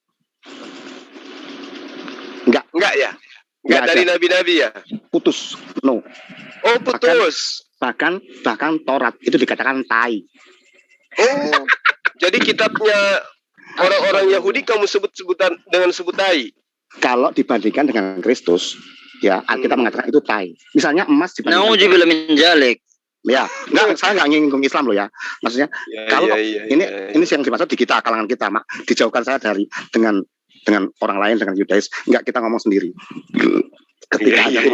Enggak ya? Enggak dari nabi-nabi ya? Putus. No. Oh, putus. Bahkan Taurat itu dikatakan tai. Oh. Jadi kitabnya orang-orang Yahudi kamu sebut-sebutan dengan sebut tai. Kalau dibandingkan dengan Kristus, ya Alkitab mengatakan itu tai. Misalnya emas dibandingkan ya, saya nggak nyinggung Islam loh ya. Maksudnya ini yang dimaksud di kita, kalangan kita, Mak. Dijauhkan saya dengan orang lain, dengan Yudais. Enggak, kita ngomong sendiri. Ketika ada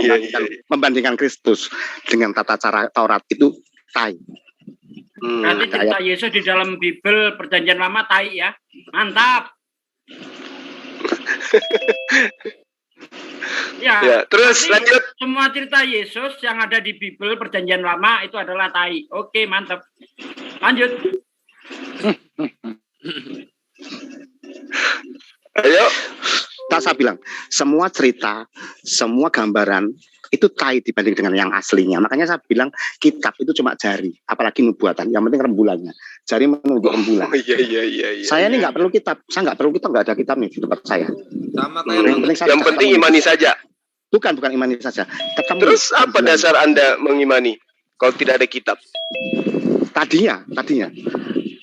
membandingkan Kristus dengan tata cara Taurat itu tai. Nanti cerita Yesus di dalam Bible Perjanjian Lama tai ya. Mantap. Ya, terus lanjut. Semua cerita Yesus yang ada di Bible Perjanjian Lama itu adalah tai. Oke, mantap. Lanjut. Ayo. Saya bilang, semua cerita, semua gambaran itu tai dibanding dengan yang aslinya. Makanya saya bilang kitab itu cuma jari, apalagi nubuatan. Yang penting rembulannya. Jari menunjuk rembulan. Iya. Saya ini nggak perlu kitab. Saya nggak perlu kitab, nggak ada kitab nih di tempat saya. Sama kayak yang penting imani saja. Bukan imani saja. Terus apa dasar Anda mengimani kalau tidak ada kitab? Tadinya.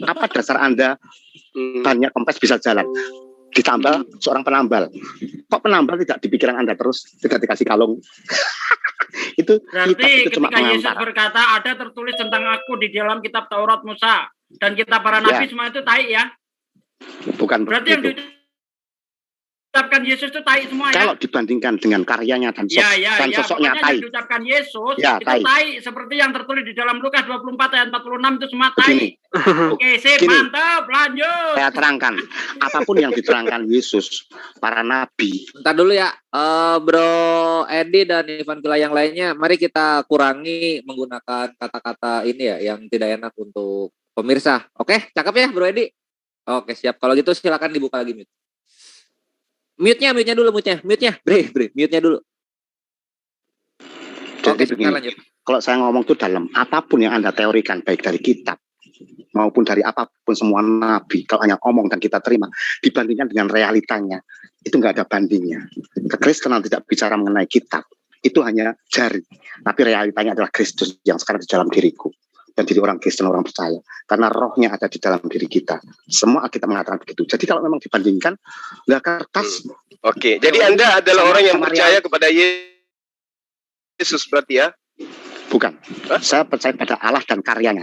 Apa dasar Anda banyak kempes bisa jalan? Ditambah seorang penambal. Kok penambal tidak di pikiran Anda terus? Tidak dikasih kalung? Itu berarti itu ketika Yesus berkata ada tertulis tentang aku di dalam kitab Taurat Musa dan kitab para nabi semua itu tai ya? Bukan berarti begitu. Yang diucapkan Yesus itu tai semua ya? Kalau dibandingkan dengan karyanya dan sosoknya tai. Yang diucapkan Yesus itu tai seperti yang tertulis di dalam Lukas 24 ayat 46 itu semua tai. Oke, sip, mantap, lanjut. Saya terangkan, apapun yang diterangkan Yesus, para nabi. Bentar dulu ya, Bro Edi dan Ivan Gila yang lainnya, mari kita kurangi menggunakan kata-kata ini ya, yang tidak enak untuk pemirsa. Oke, cakep ya Bro Edi? Oke, siap. Kalau gitu silakan dibuka lagi mute. Mute-nya dulu, mute-nya dulu. Oke, begini, kalau saya ngomong itu dalam apapun yang Anda teorikan, baik dari kitab maupun dari apapun semua nabi, kalau hanya omong dan kita terima, dibandingkan dengan realitanya, itu nggak ada bandingnya. Kekristenan tidak bicara mengenai kitab, itu hanya jari, tapi realitanya adalah Kristus yang sekarang di dalam diriku dan diri orang Kristen, orang percaya, karena rohnya ada di dalam diri kita. Semua kita mengatakan begitu. Jadi kalau memang dibandingkan, kertas. Oke, jadi Anda adalah orang yang percaya kepada Yesus berarti ya? Bukan. Saya percaya pada Allah dan karyanya.